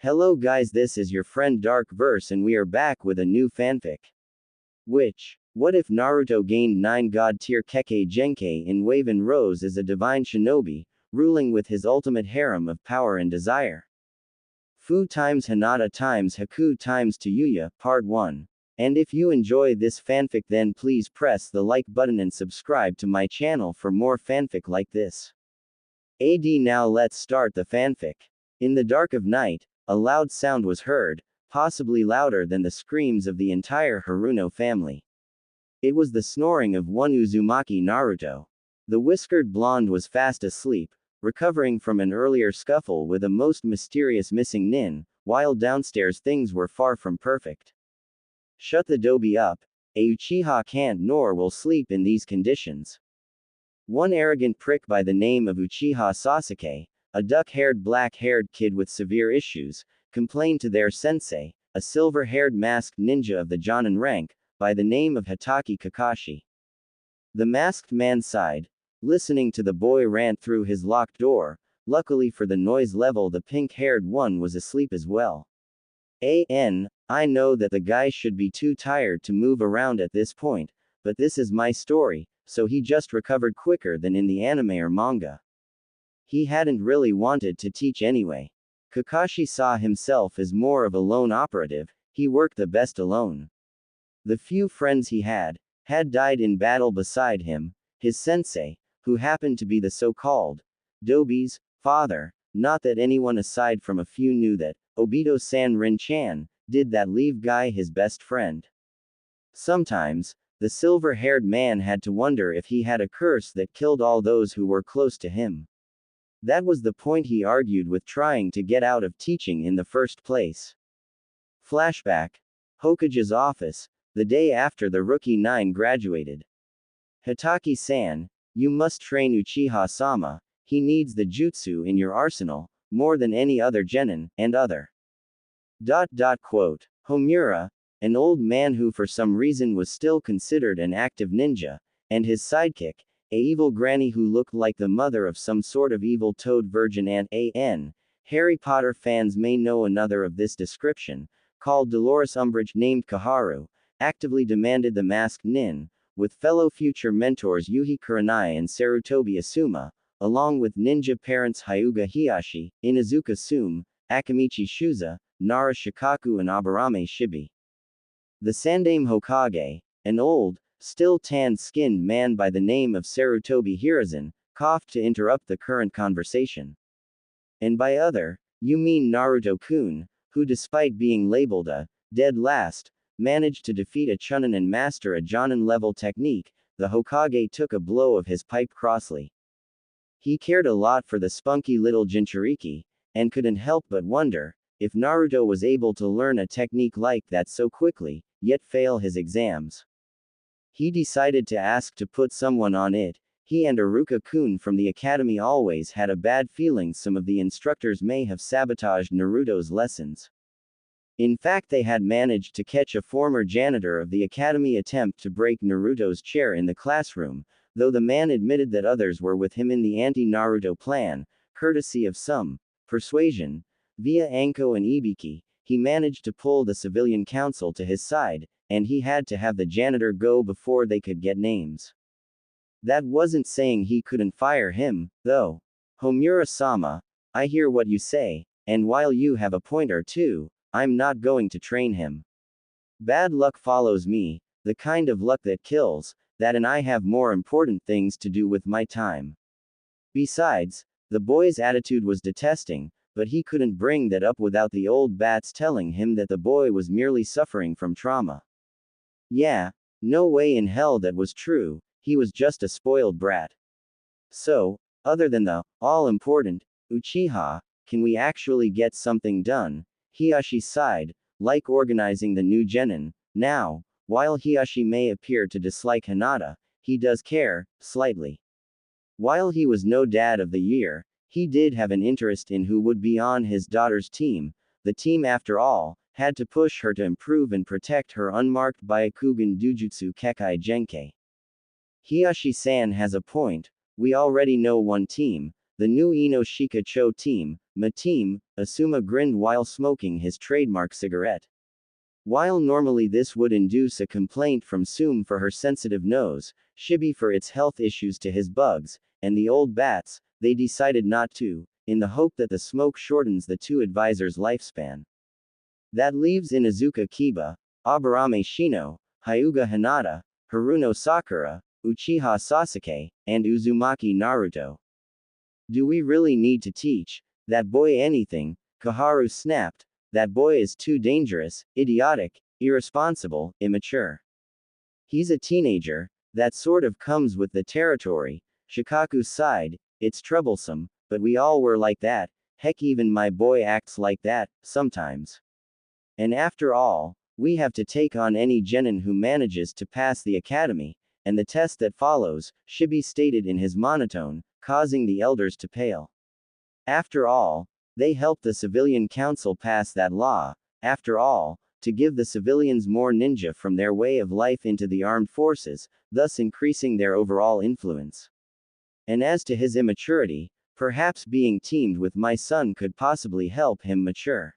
Hello guys, this is your friend Dark Verse and we are back with a new fanfic. What if Naruto gained 9 god tier kakai Jenke in Waven rose as a divine shinobi, ruling with his ultimate harem of power and desire? Fu times Hinata times Haku times Tayuya, Part 1. And if you enjoy this fanfic then please press the like button and subscribe to my channel for more fanfic like this. Now let's start the fanfic. In the dark of night, a loud sound was heard, possibly louder than the screams of the entire Haruno family. It was the snoring of one Uzumaki Naruto. The whiskered blonde was fast asleep, recovering from an earlier scuffle with a most mysterious missing nin, while downstairs things were far from perfect. Shut the dobe up, a Uchiha can't nor will sleep in these conditions. One arrogant prick by the name of Uchiha Sasuke, a duck-haired black-haired kid with severe issues, complained to their sensei, a silver-haired masked ninja of the Jonin rank, by the name of Hatake Kakashi. The masked man sighed, listening to the boy rant through his locked door. Luckily for the noise level, the pink-haired one was asleep as well. I know that the guy should be too tired to move around at this point, but this is my story, so he just recovered quicker than in the anime or manga. He hadn't really wanted to teach anyway. Kakashi saw himself as more of a lone operative, he worked the best alone. The few friends he had died in battle beside him. His sensei, who happened to be the so-called Dobe's father, not that anyone aside from a few knew that Obito-san Rin-chan did that leave guy his best friend. Sometimes, the silver-haired man had to wonder if he had a curse that killed all those who were close to him. That was the point he argued with trying to get out of teaching in the first place. Flashback. Hokage's office, the day after the Rookie 9 graduated. Hatake-san, you must train Uchiha-sama, he needs the jutsu in your arsenal, more than any other genin, and other. Homura, an old man who for some reason was still considered an active ninja, and his sidekick, a evil granny who looked like the mother of some sort of evil toad virgin and Harry Potter fans may know another of this description, called Dolores Umbridge named Kaharu, actively demanded the masked nin, with fellow future mentors Yuhi Kurenai and Sarutobi Asuma, along with ninja parents Hyuga Hiyashi, Inazuka Sume, Akamichi Shuza, Nara Shikaku and Aburame Shibi. The Sandaime Hokage, an old, still tan-skinned man by the name of Sarutobi Hiruzen, coughed to interrupt the current conversation. And by other, you mean Naruto-kun, who despite being labeled a dead last, managed to defeat a Chunin and master a Jonin-level technique. The Hokage took a blow of his pipe crossly. He cared a lot for the spunky little Jinchuriki, and couldn't help but wonder if Naruto was able to learn a technique like that so quickly, yet fail his exams. He decided to ask to put someone on it. He and Iruka-kun from the academy always had a bad feeling some of the instructors may have sabotaged Naruto's lessons. In fact, they had managed to catch a former janitor of the academy attempt to break Naruto's chair in the classroom, though the man admitted that others were with him in the anti-Naruto plan, courtesy of some persuasion. Via Anko and Ibiki, he managed to pull the civilian council to his side, and he had to have the janitor go before they could get names. That wasn't saying he couldn't fire him, though. Homura-sama, I hear what you say, and while you have a point or two, I'm not going to train him. Bad luck follows me, the kind of luck that kills, that and I have more important things to do with my time. Besides, the boy's attitude was detesting, but he couldn't bring that up without the old bats telling him that the boy was merely suffering from trauma. Yeah, no way in hell that was true, he was just a spoiled brat. So, other than the all-important Uchiha, can we actually get something done? Hiyashi sighed, like organizing the new genin. Now, while Hiyashi may appear to dislike Hinata, he does care, slightly. While he was no dad of the year, he did have an interest in who would be on his daughter's team. The team, after all, had to push her to improve and protect her unmarked Byakugan Dujutsu Kekai Jenke. Hiyashi-san has a point, we already know one team, the new Ino Cho team, my team, Asuma grinned while smoking his trademark cigarette. While normally this would induce a complaint from Sum for her sensitive nose, Shibi for its health issues to his bugs, and the old bats, they decided not to, in the hope that the smoke shortens the two advisors' lifespan. That leaves Inuzuka Kiba, Aburame Shino, Hyuga Hinata, Haruno Sakura, Uchiha Sasuke, and Uzumaki Naruto. Do we really need to teach that boy anything? Koharu snapped. That boy is too dangerous, idiotic, irresponsible, immature. He's a teenager, that sort of comes with the territory. Shikaku sighed, it's troublesome, but we all were like that, heck even my boy acts like that, sometimes. And after all, we have to take on any genin who manages to pass the academy, and the test that follows, Shibi stated in his monotone, causing the elders to pale. After all, they helped the civilian council pass that law, after all, to give the civilians more ninja from their way of life into the armed forces, thus increasing their overall influence. And as to his immaturity, perhaps being teamed with my son could possibly help him mature.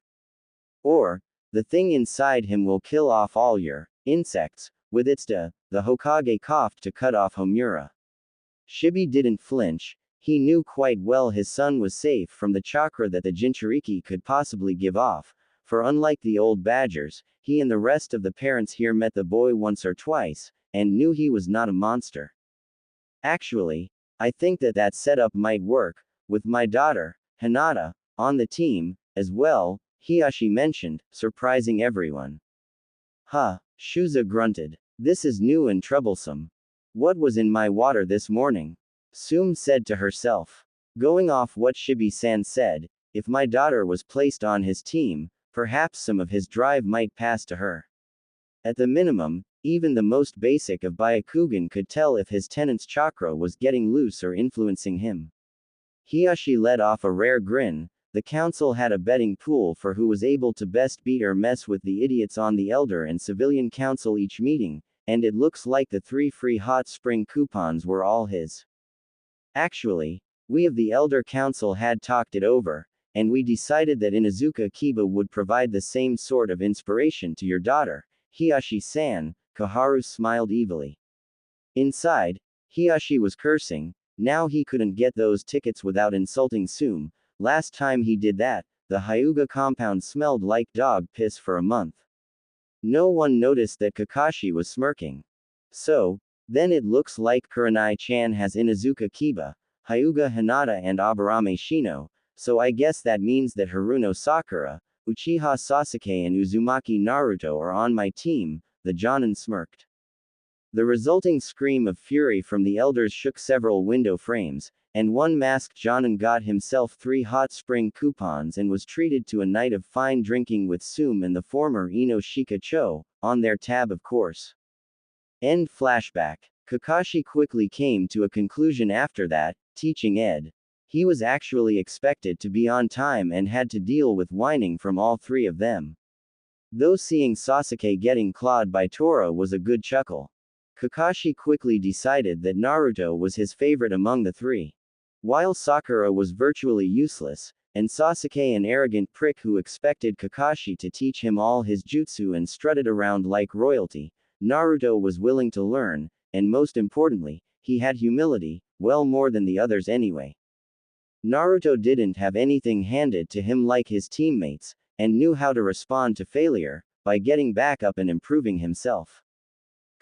Or, the thing inside him will kill off all your insects, with its the Hokage coughed to cut off Homura. Shibi didn't flinch. He knew quite well his son was safe from the chakra that the Jinchuriki could possibly give off, for unlike the old badgers, he and the rest of the parents here met the boy once or twice, and knew he was not a monster. Actually, I think that setup might work, with my daughter, Hinata, on the team, as well, Hiyashi mentioned, surprising everyone. Huh, Shuza grunted. This is new and troublesome. What was in my water this morning? Sum said to herself. Going off what Shibi-san said, if my daughter was placed on his team, perhaps some of his drive might pass to her. At the minimum, even the most basic of Byakugan could tell if his tenant's chakra was getting loose or influencing him. Hiyashi let off a rare grin. The council had a betting pool for who was able to best beat or mess with the idiots on the elder and civilian council each meeting, and it looks like the 3 free hot spring coupons were all his. Actually, we of the Elder Council had talked it over, and we decided that Inuzuka Kiba would provide the same sort of inspiration to your daughter, Hiyashi-san, Koharu smiled evilly. Inside, Hiyashi was cursing. Now he couldn't get those tickets without insulting Sum. Last time he did that, the Hyuga compound smelled like dog piss for a month. No one noticed that Kakashi was smirking. So, then it looks like Kurenai-chan has Inuzuka Kiba, Hyuga Hinata and Aburame Shino, so I guess that means that Haruno Sakura, Uchiha Sasuke and Uzumaki Naruto are on my team, the Jonin smirked. The resulting scream of fury from the elders shook several window frames, and one masked Jonin got himself 3 hot spring coupons and was treated to a night of fine drinking with Sum and the former Ino Cho, on their tab of course. End flashback. Kakashi quickly came to a conclusion after that, teaching ed. He was actually expected to be on time and had to deal with whining from all 3 of them. Though seeing Sasuke getting clawed by Tora was a good chuckle. Kakashi quickly decided that Naruto was his favorite among the 3. While Sakura was virtually useless, and Sasuke an arrogant prick who expected Kakashi to teach him all his jutsu and strutted around like royalty, Naruto was willing to learn, and most importantly, he had humility, well more than the others anyway. Naruto didn't have anything handed to him like his teammates, and knew how to respond to failure, by getting back up and improving himself.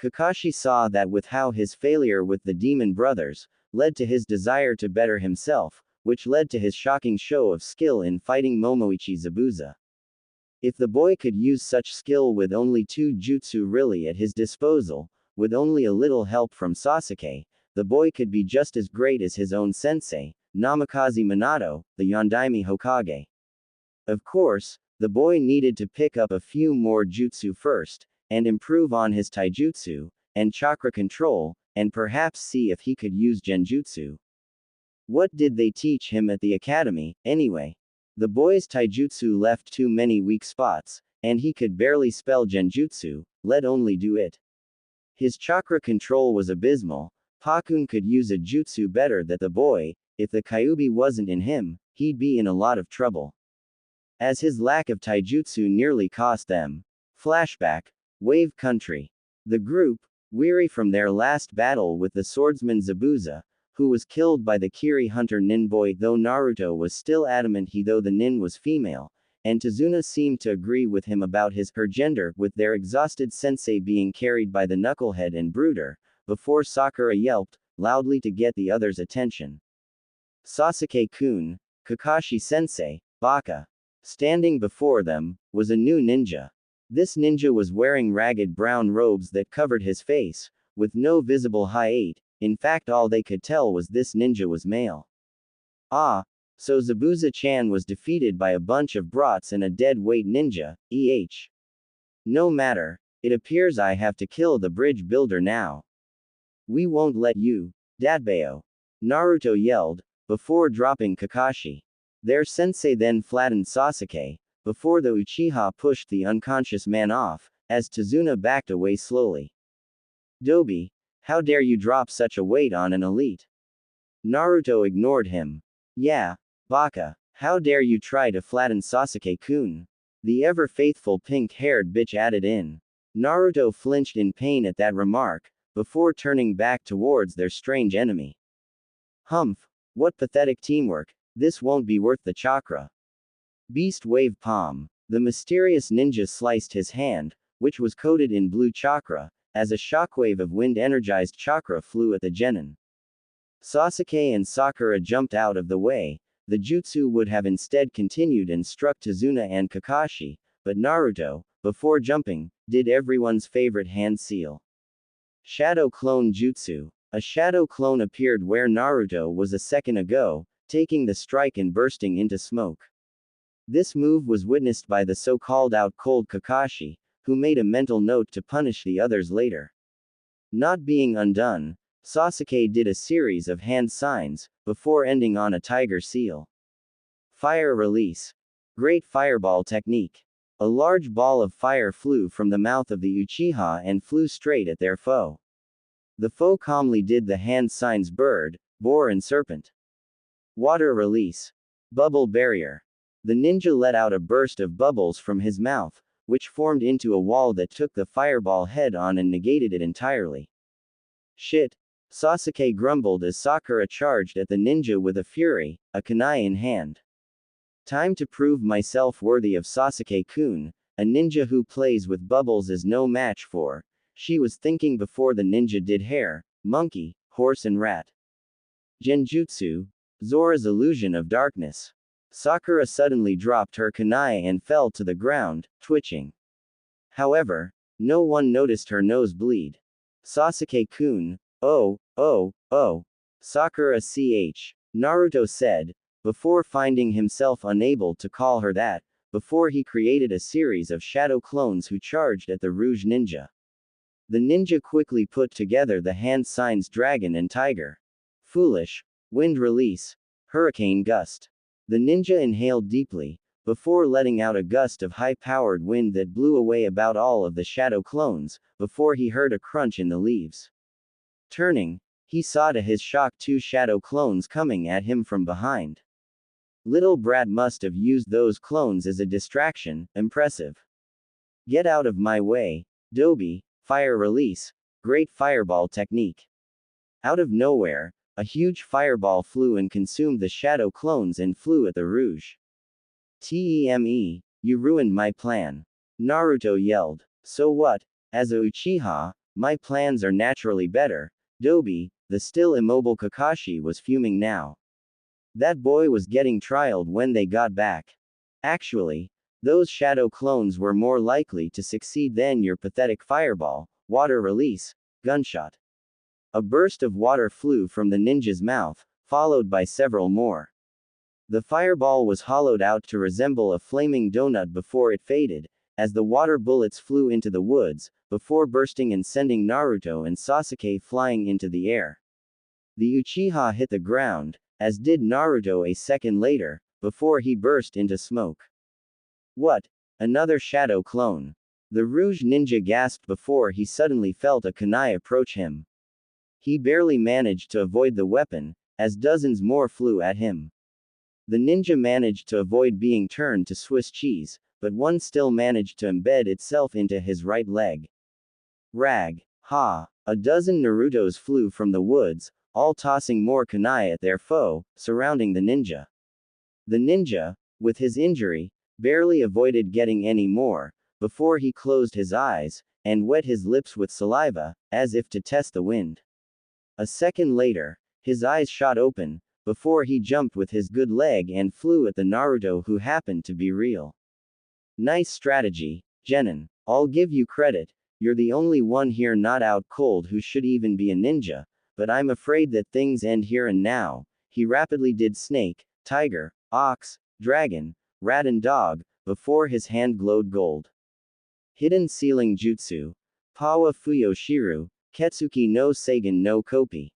Kakashi saw that with how his failure with the demon brothers, led to his desire to better himself, which led to his shocking show of skill in fighting Momoichi Zabuza. If the boy could use such skill with only 2 jutsu really at his disposal, with only a little help from Sasuke, the boy could be just as great as his own sensei, Namikaze Minato, the Yondaime Hokage. Of course, the boy needed to pick up a few more jutsu first, and improve on his taijutsu, and chakra control, and perhaps see if he could use genjutsu. What did they teach him at the academy, anyway? The boy's taijutsu left too many weak spots, and he could barely spell genjutsu, let alone do it. His chakra control was abysmal. Pakun could use a jutsu better than the boy, if the Kyuubi wasn't in him, he'd be in a lot of trouble. As his lack of taijutsu nearly cost them. Flashback. Wave Country. The group, weary from their last battle with the swordsman Zabuza, who was killed by the Kiri hunter Ninboy, though Naruto was still adamant though the nin was female, and Tazuna seemed to agree with him about her gender, with their exhausted sensei being carried by the knucklehead and brooder, before Sakura yelped loudly to get the others' attention. Sasuke-kun, Kakashi-sensei, Baka. Standing before them, was a new ninja. This ninja was wearing ragged brown robes that covered his face, with no visible height. In fact, all they could tell was this ninja was male. Ah, so Zabuza-chan was defeated by a bunch of brats and a dead-weight ninja, No matter, it appears I have to kill the bridge builder now. We won't let you, Datbeo. Naruto yelled, before dropping Kakashi. Their sensei then flattened Sasuke, before the Uchiha pushed the unconscious man off, as Tazuna backed away slowly. Dobi, how dare you drop such a weight on an elite? Naruto ignored him. Yeah, Baka, how dare you try to flatten Sasuke-kun? The ever-faithful pink-haired bitch added in. Naruto flinched in pain at that remark, before turning back towards their strange enemy. Humph, what pathetic teamwork, this won't be worth the chakra. Beast Wave Palm. The mysterious ninja sliced his hand, which was coated in blue chakra, as a shockwave of wind-energized chakra flew at the genin. Sasuke and Sakura jumped out of the way. The jutsu would have instead continued and struck Tazuna and Kakashi, but Naruto, before jumping, did everyone's favorite hand seal. Shadow Clone Jutsu. A shadow clone appeared where Naruto was a second ago, taking the strike and bursting into smoke. This move was witnessed by the so-called out-cold Kakashi, who made a mental note to punish the others later. Not being undone, Sasuke did a series of hand signs, before ending on a tiger seal. Fire Release. Great Fireball Technique. A large ball of fire flew from the mouth of the Uchiha and flew straight at their foe. The foe calmly did the hand signs bird, boar and serpent. Water Release. Bubble Barrier. The ninja let out a burst of bubbles from his mouth, which formed into a wall that took the fireball head on and negated it entirely. Shit. Sasuke grumbled as Sakura charged at the ninja with a fury, a kunai in hand. Time to prove myself worthy of Sasuke-kun, a ninja who plays with bubbles is no match for, she was thinking before the ninja did hare, monkey, horse and rat. Genjutsu. Zora's Illusion of Darkness. Sakura suddenly dropped her kunai and fell to the ground, twitching. However, no one noticed her nose bleed. Sasuke-kun, oh. Sakura ch. Naruto said, before finding himself unable to call her that, before he created a series of shadow clones who charged at the Rouge Ninja. The ninja quickly put together the hand signs dragon and tiger. Foolish. Wind Release. Hurricane Gust. The ninja inhaled deeply, before letting out a gust of high-powered wind that blew away about all of the shadow clones, before he heard a crunch in the leaves. Turning, he saw to his shock 2 shadow clones coming at him from behind. Little brat must have used those clones as a distraction, impressive. Get out of my way, Dobi, Fire Release, Great Fireball Technique. Out of nowhere, a huge fireball flew and consumed the shadow clones and flew at the Rouge. Teme, you ruined my plan. Naruto yelled. So what? As a Uchiha, my plans are naturally better. Dobi, the still immobile Kakashi was fuming now. That boy was getting trialed when they got back. Actually, those shadow clones were more likely to succeed than your pathetic fireball, water release, gunshot. A burst of water flew from the ninja's mouth, followed by several more. The fireball was hollowed out to resemble a flaming donut before it faded, as the water bullets flew into the woods, before bursting and sending Naruto and Sasuke flying into the air. The Uchiha hit the ground, as did Naruto a second later, before he burst into smoke. What? Another shadow clone. The Rouge Ninja gasped before he suddenly felt a kunai approach him. He barely managed to avoid the weapon, as dozens more flew at him. The ninja managed to avoid being turned to Swiss cheese, but one still managed to embed itself into his right leg. Rag. Ha! A dozen Narutos flew from the woods, all tossing more kunai at their foe, surrounding the ninja. The ninja, with his injury, barely avoided getting any more, before he closed his eyes, and wet his lips with saliva, as if to test the wind. A second later, his eyes shot open, before he jumped with his good leg and flew at the Naruto who happened to be real. Nice strategy, Genin. I'll give you credit, you're the only one here not out cold who should even be a ninja, but I'm afraid that things end here and now. He rapidly did snake, tiger, ox, dragon, rat and dog, before his hand glowed gold. Hidden Sealing Jutsu. Pawa Fuyo Shiru, Ketsuki no Seigen no Kopi.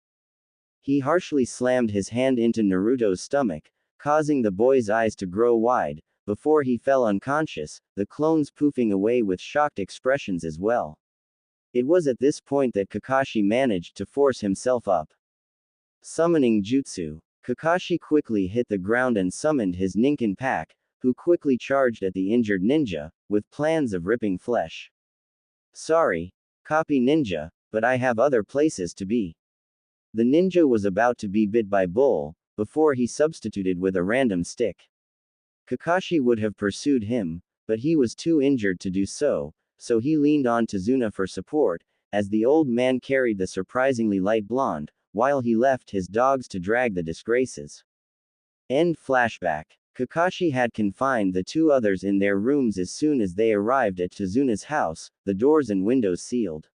He harshly slammed his hand into Naruto's stomach, causing the boy's eyes to grow wide, before he fell unconscious, the clones poofing away with shocked expressions as well. It was at this point that Kakashi managed to force himself up. Summoning Jutsu. Kakashi quickly hit the ground and summoned his Ninken pack, who quickly charged at the injured ninja, with plans of ripping flesh. Sorry, copy ninja, but I have other places to be. The ninja was about to be bit by Bull, before he substituted with a random stick. Kakashi would have pursued him, but he was too injured to do so, so he leaned on Tazuna for support, as the old man carried the surprisingly light blonde, while he left his dogs to drag the disgraces. End flashback. Kakashi had confined the two others in their rooms as soon as they arrived at Tazuna's house, the doors and windows sealed.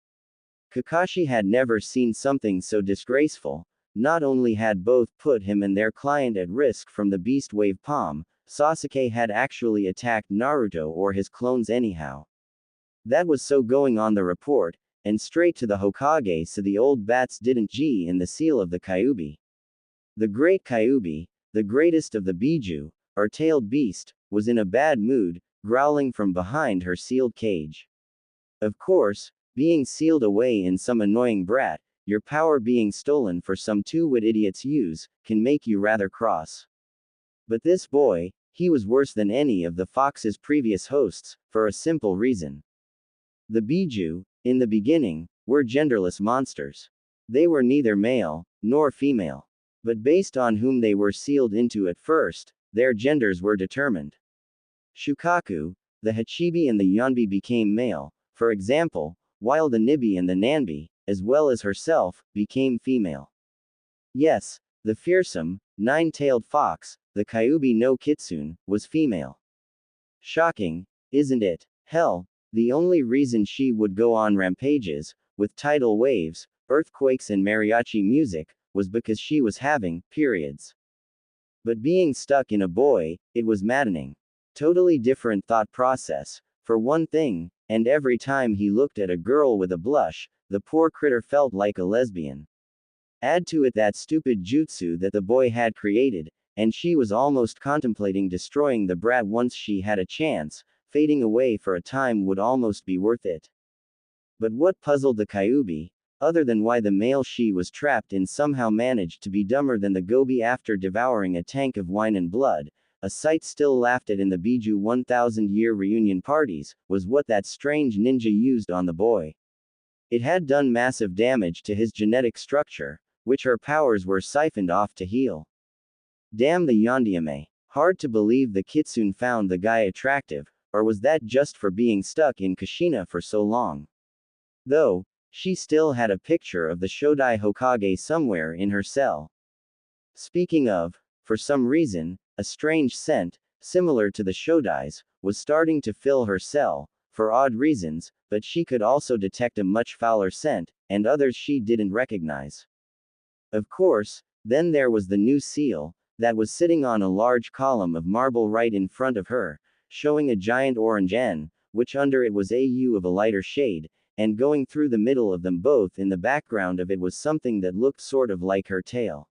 Kakashi had never seen something so disgraceful. Not only had both put him and their client at risk from the beast wave palm, Sasuke had actually attacked Naruto or his clones anyhow. That was so going on the report, and straight to the Hokage so the old bats didn't G in the seal of the Kyuubi. The great Kyuubi, the greatest of the Biju, or tailed beast, was in a bad mood, growling from behind her sealed cage. Of course, being sealed away in some annoying brat, your power being stolen for some two-wit idiot's use, can make you rather cross. But this boy, he was worse than any of the Fox's previous hosts, for a simple reason. The Biju, in the beginning, were genderless monsters. They were neither male, nor female. But based on whom they were sealed into at first, their genders were determined. Shukaku, the Hachibi and the Yonbi became male, for example, while the Nibi and the Nanbi, as well as herself, became female. Yes, the fearsome, nine-tailed fox, the Kyuubi no Kitsune, was female. Shocking, isn't it? Hell, the only reason she would go on rampages, with tidal waves, earthquakes and mariachi music, was because she was having periods. But being stuck in a boy, it was maddening. Totally different thought process, for one thing, and every time he looked at a girl with a blush, the poor critter felt like a lesbian. Add to it that stupid jutsu that the boy had created, and she was almost contemplating destroying the brat once she had a chance. Fading away for a time would almost be worth it. But what puzzled the Kyuubi, other than why the male she was trapped in somehow managed to be dumber than the gobi after devouring a tank of wine and blood, a sight still laughed at in the Biju 1000-year reunion parties, was what that strange ninja used on the boy. It had done massive damage to his genetic structure, which her powers were siphoned off to heal. Damn the Yondiame. Hard to believe the Kitsune found the guy attractive, or was that just for being stuck in Kushina for so long? Though, she still had a picture of the Shodai Hokage somewhere in her cell. Speaking of, for some reason, a strange scent, similar to the Shodai's, was starting to fill her cell, for odd reasons, but she could also detect a much fouler scent, and others she didn't recognize. Of course, then there was the new seal, that was sitting on a large column of marble right in front of her, showing a giant orange N, which under it was a U of a lighter shade, and going through the middle of them both in the background of it was something that looked sort of like her tail.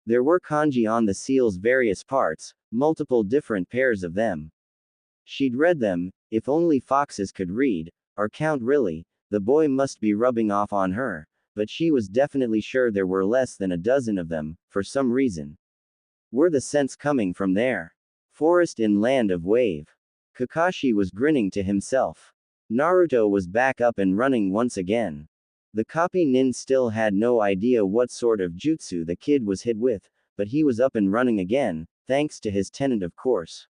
There were kanji on the seal's various parts, multiple different pairs of them. She'd read them, if only foxes could read, or count really, the boy must be rubbing off on her, but she was definitely sure there were less than a dozen of them, for some reason. Were the scents coming from there? Forest in land of Wave. Kakashi was grinning to himself. Naruto was back up and running once again. The copy nin still had no idea what sort of jutsu the kid was hit with, but he was up and running again, thanks to his tenant of course.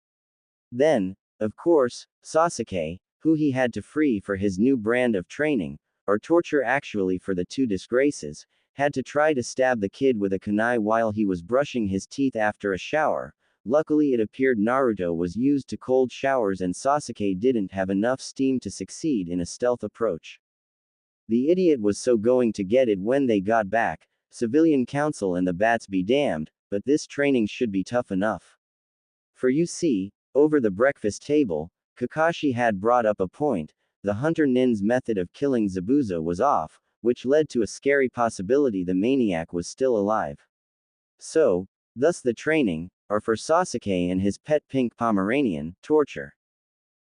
Then, of course, Sasuke, who he had to free for his new brand of training, or torture actually for the two disgraces, had to try to stab the kid with a kunai while he was brushing his teeth after a shower. Luckily it appeared Naruto was used to cold showers and Sasuke didn't have enough steam to succeed in a stealth approach. The idiot was so going to get it when they got back, civilian council and the bats be damned, but this training should be tough enough. For you see, over the breakfast table, Kakashi had brought up a point. The hunter nin's method of killing Zabuza was off, which led to a scary possibility the maniac was still alive. So, thus the training, or for Sasuke and his pet pink Pomeranian, torture.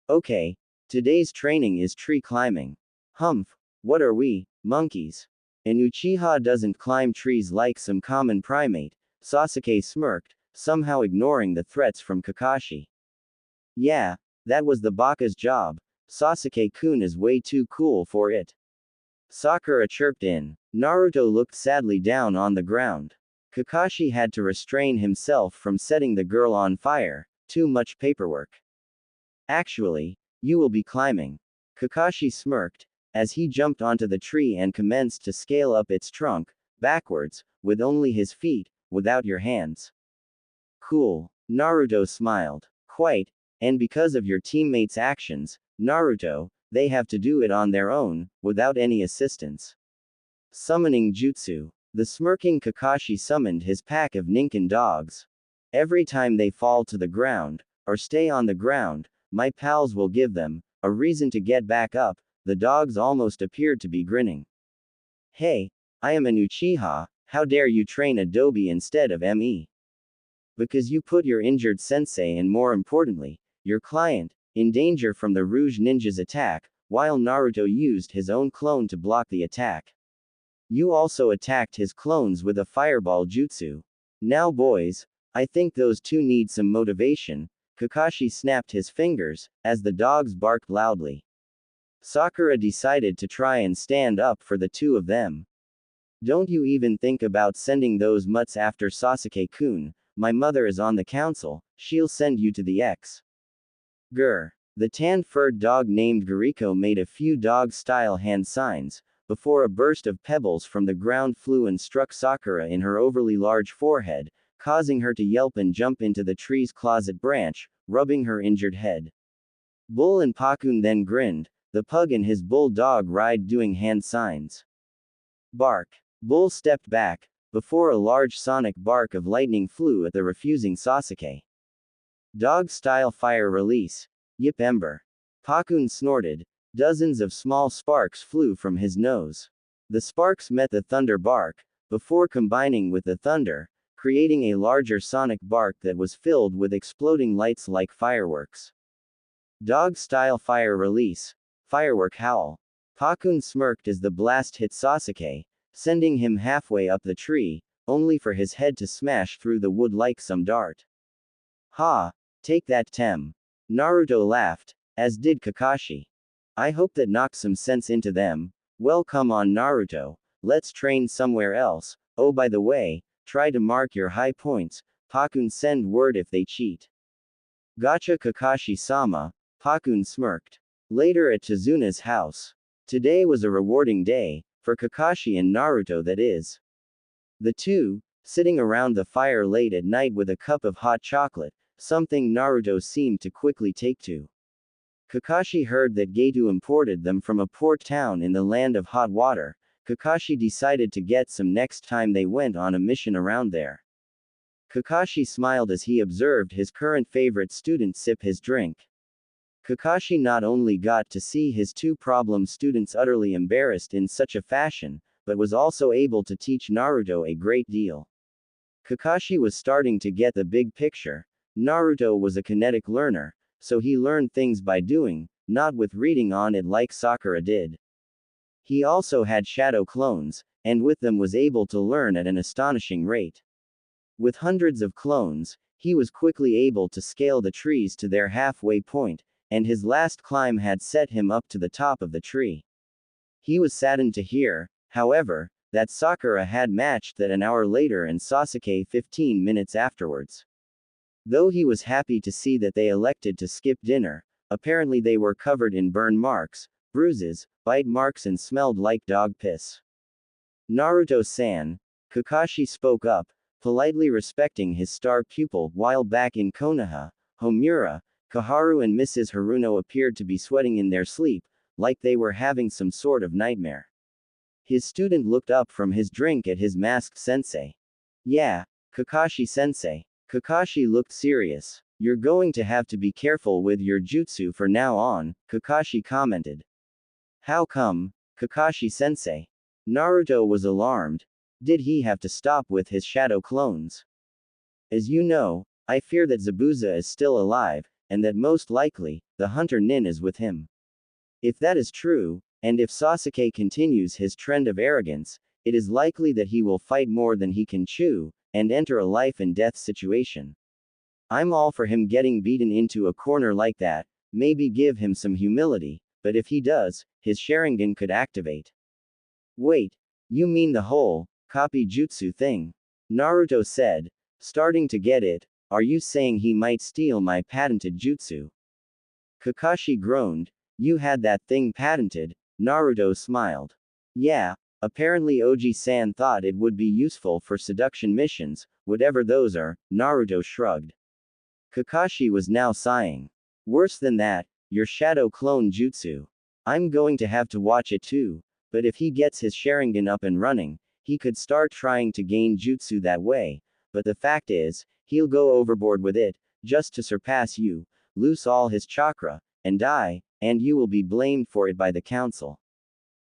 Okay, today's training is tree climbing. Humph, what are we, monkeys? An Uchiha doesn't climb trees like some common primate, Sasuke smirked, somehow ignoring the threats from Kakashi. Yeah, that was the Baka's job. Sasuke-kun is way too cool for it. Sakura chirped in. Naruto looked sadly down on the ground. Kakashi had to restrain himself from setting the girl on fire, too much paperwork. Actually, you will be climbing. Kakashi smirked, as he jumped onto the tree and commenced to scale up its trunk, backwards, with only his feet, without your hands. Cool. Naruto smiled. Quite, and because of your teammates' actions, Naruto, they have to do it on their own, without any assistance. Summoning Jutsu. The smirking Kakashi summoned his pack of Ninken dogs. Every time they fall to the ground, or stay on the ground, my pals will give them a reason to get back up. The dogs almost appeared to be grinning. Hey, I am an Uchiha, how dare you train Adobe instead of me? Because you put your injured sensei and more importantly, your client, in danger from the Rouge Ninja's attack, while Naruto used his own clone to block the attack. You also attacked his clones with a fireball jutsu. Now boys, I think those two need some motivation. Kakashi snapped his fingers, as the dogs barked loudly. Sakura decided to try and stand up for the two of them. Don't you even think about sending those mutts after Sasuke-kun, my mother is on the council, she'll send you to the X. Grr. The tan-furred dog named Gariko made a few dog-style hand signs, before a burst of pebbles from the ground flew and struck Sakura in her overly large forehead, causing her to yelp and jump into the tree's closet branch, rubbing her injured head. Bull and Pakun then grinned, the pug and his bull-dog ride doing hand signs. Bark. Bull stepped back, before a large sonic bark of lightning flew at the refusing Sasuke. Dog-style fire release. Yip Ember. Pakun snorted. Dozens of small sparks flew from his nose. The sparks met the thunder bark, before combining with the thunder, creating a larger sonic bark that was filled with exploding lights like fireworks. Dog-style fire release. Firework howl. Pakun smirked as the blast hit Sasuke, sending him halfway up the tree, only for his head to smash through the wood like some dart. Ha! Take that Tem. Naruto laughed, as did Kakashi. I hope that knocked some sense into them. Well, come on Naruto, let's train somewhere else. Oh, by the way, try to mark your high points. Pakun send word if they cheat. Gotcha Kakashi-sama, Pakun smirked. Later at Chizuna's house. Today was a rewarding day, for Kakashi and Naruto that is. The two, sitting around the fire late at night with a cup of hot chocolate, something Naruto seemed to quickly take to. Kakashi heard that Gato imported them from a port town in the land of hot water. Kakashi decided to get some next time they went on a mission around there. Kakashi smiled as he observed his current favorite student sip his drink. Kakashi not only got to see his two problem students utterly embarrassed in such a fashion, but was also able to teach Naruto a great deal. Kakashi was starting to get the big picture. Naruto was a kinetic learner, so he learned things by doing, not with reading on it like Sakura did. He also had shadow clones, and with them was able to learn at an astonishing rate. With hundreds of clones, he was quickly able to scale the trees to their halfway point, and his last climb had set him up to the top of the tree. He was saddened to hear, however, that Sakura had matched that an hour later and Sasuke 15 minutes afterwards. Though he was happy to see that they elected to skip dinner, apparently they were covered in burn marks, bruises, bite marks and smelled like dog piss. Naruto-san, Kakashi spoke up, politely respecting his star pupil. While back in Konoha, Homura, Kaharu and Mrs. Haruno appeared to be sweating in their sleep, like they were having some sort of nightmare. His student looked up from his drink at his masked sensei. Yeah, Kakashi-sensei. Kakashi looked serious. You're going to have to be careful with your jutsu for now on, Kakashi commented. How come, Kakashi-sensei? Naruto was alarmed. Did he have to stop with his shadow clones? As you know, I fear that Zabuza is still alive, and that most likely, the hunter Nin is with him. If that is true, and if Sasuke continues his trend of arrogance, it is likely that he will fight more than he can chew, and enter a life and death situation. I'm all for him getting beaten into a corner like that, maybe give him some humility, but if he does, his Sharingan could activate. Wait, you mean the whole copy jutsu thing? Naruto said, starting to get it. Are you saying he might steal my patented jutsu? Kakashi groaned. You had that thing patented? Naruto smiled. Yeah, apparently Oji-san thought it would be useful for seduction missions, whatever those are. Naruto shrugged. Kakashi was now sighing. Worse than that, your shadow clone jutsu. I'm going to have to watch it too, but if he gets his Sharingan up and running, he could start trying to gain jutsu that way, but the fact is, he'll go overboard with it, just to surpass you, lose all his chakra, and die, and you will be blamed for it by the council.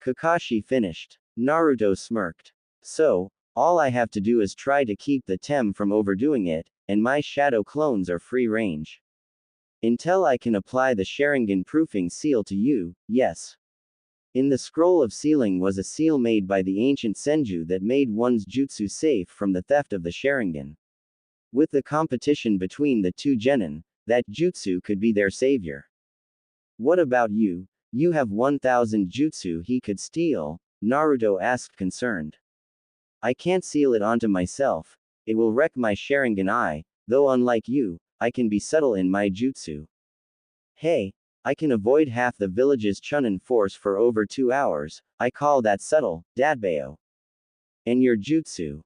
Kakashi finished. Naruto smirked. So, all I have to do is try to keep the Tem from overdoing it, and my shadow clones are free range. Until I can apply the Sharingan proofing seal to you, yes. In the scroll of sealing was a seal made by the ancient Senju that made one's jutsu safe from the theft of the Sharingan. With the competition between the two genin, that jutsu could be their savior. What about you? You have 1000 jutsu he could steal? Naruto asked concerned. I can't seal it onto myself. It will wreck my Sharingan though unlike you, I can be subtle in my jutsu. Hey, I can avoid half the village's Chunin force for over 2 hours, I call that subtle, Dadbao. And your jutsu?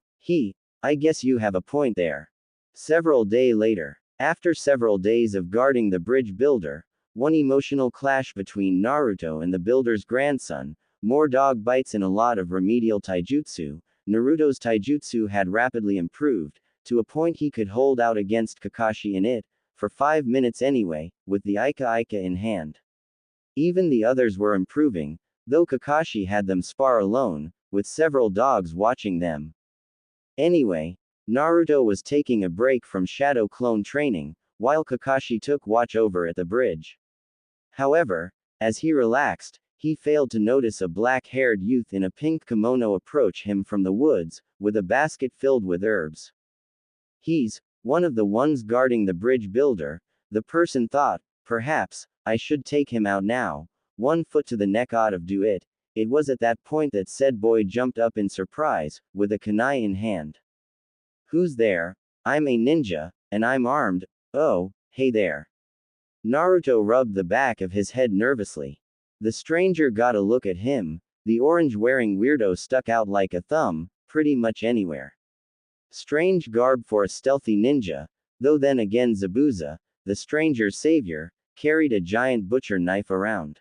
I guess you have a point there. Several days later, after several days of guarding the bridge builder, one emotional clash between Naruto and the builder's grandson, more dog bites and a lot of remedial taijutsu, Naruto's taijutsu had rapidly improved, to a point he could hold out against Kakashi in it, for 5 minutes anyway, with the Ika in hand. Even the others were improving, though Kakashi had them spar alone, with several dogs watching them. Anyway, Naruto was taking a break from shadow clone training, while Kakashi took watch over at the bridge. However, as he relaxed, he failed to notice a black-haired youth in a pink kimono approach him from the woods, with a basket filled with herbs. He's one of the ones guarding the bridge builder, the person thought. Perhaps I should take him out now. 1 foot to the neck ought to do it. It was at that point that said boy jumped up in surprise, with a kunai in hand. Who's there? I'm a ninja, and I'm armed. Oh, hey there. Naruto rubbed the back of his head nervously. The stranger got a look at him. The orange-wearing weirdo stuck out like a thumb, pretty much anywhere. Strange garb for a stealthy ninja, though then again Zabuza, the stranger's savior, carried a giant butcher knife around.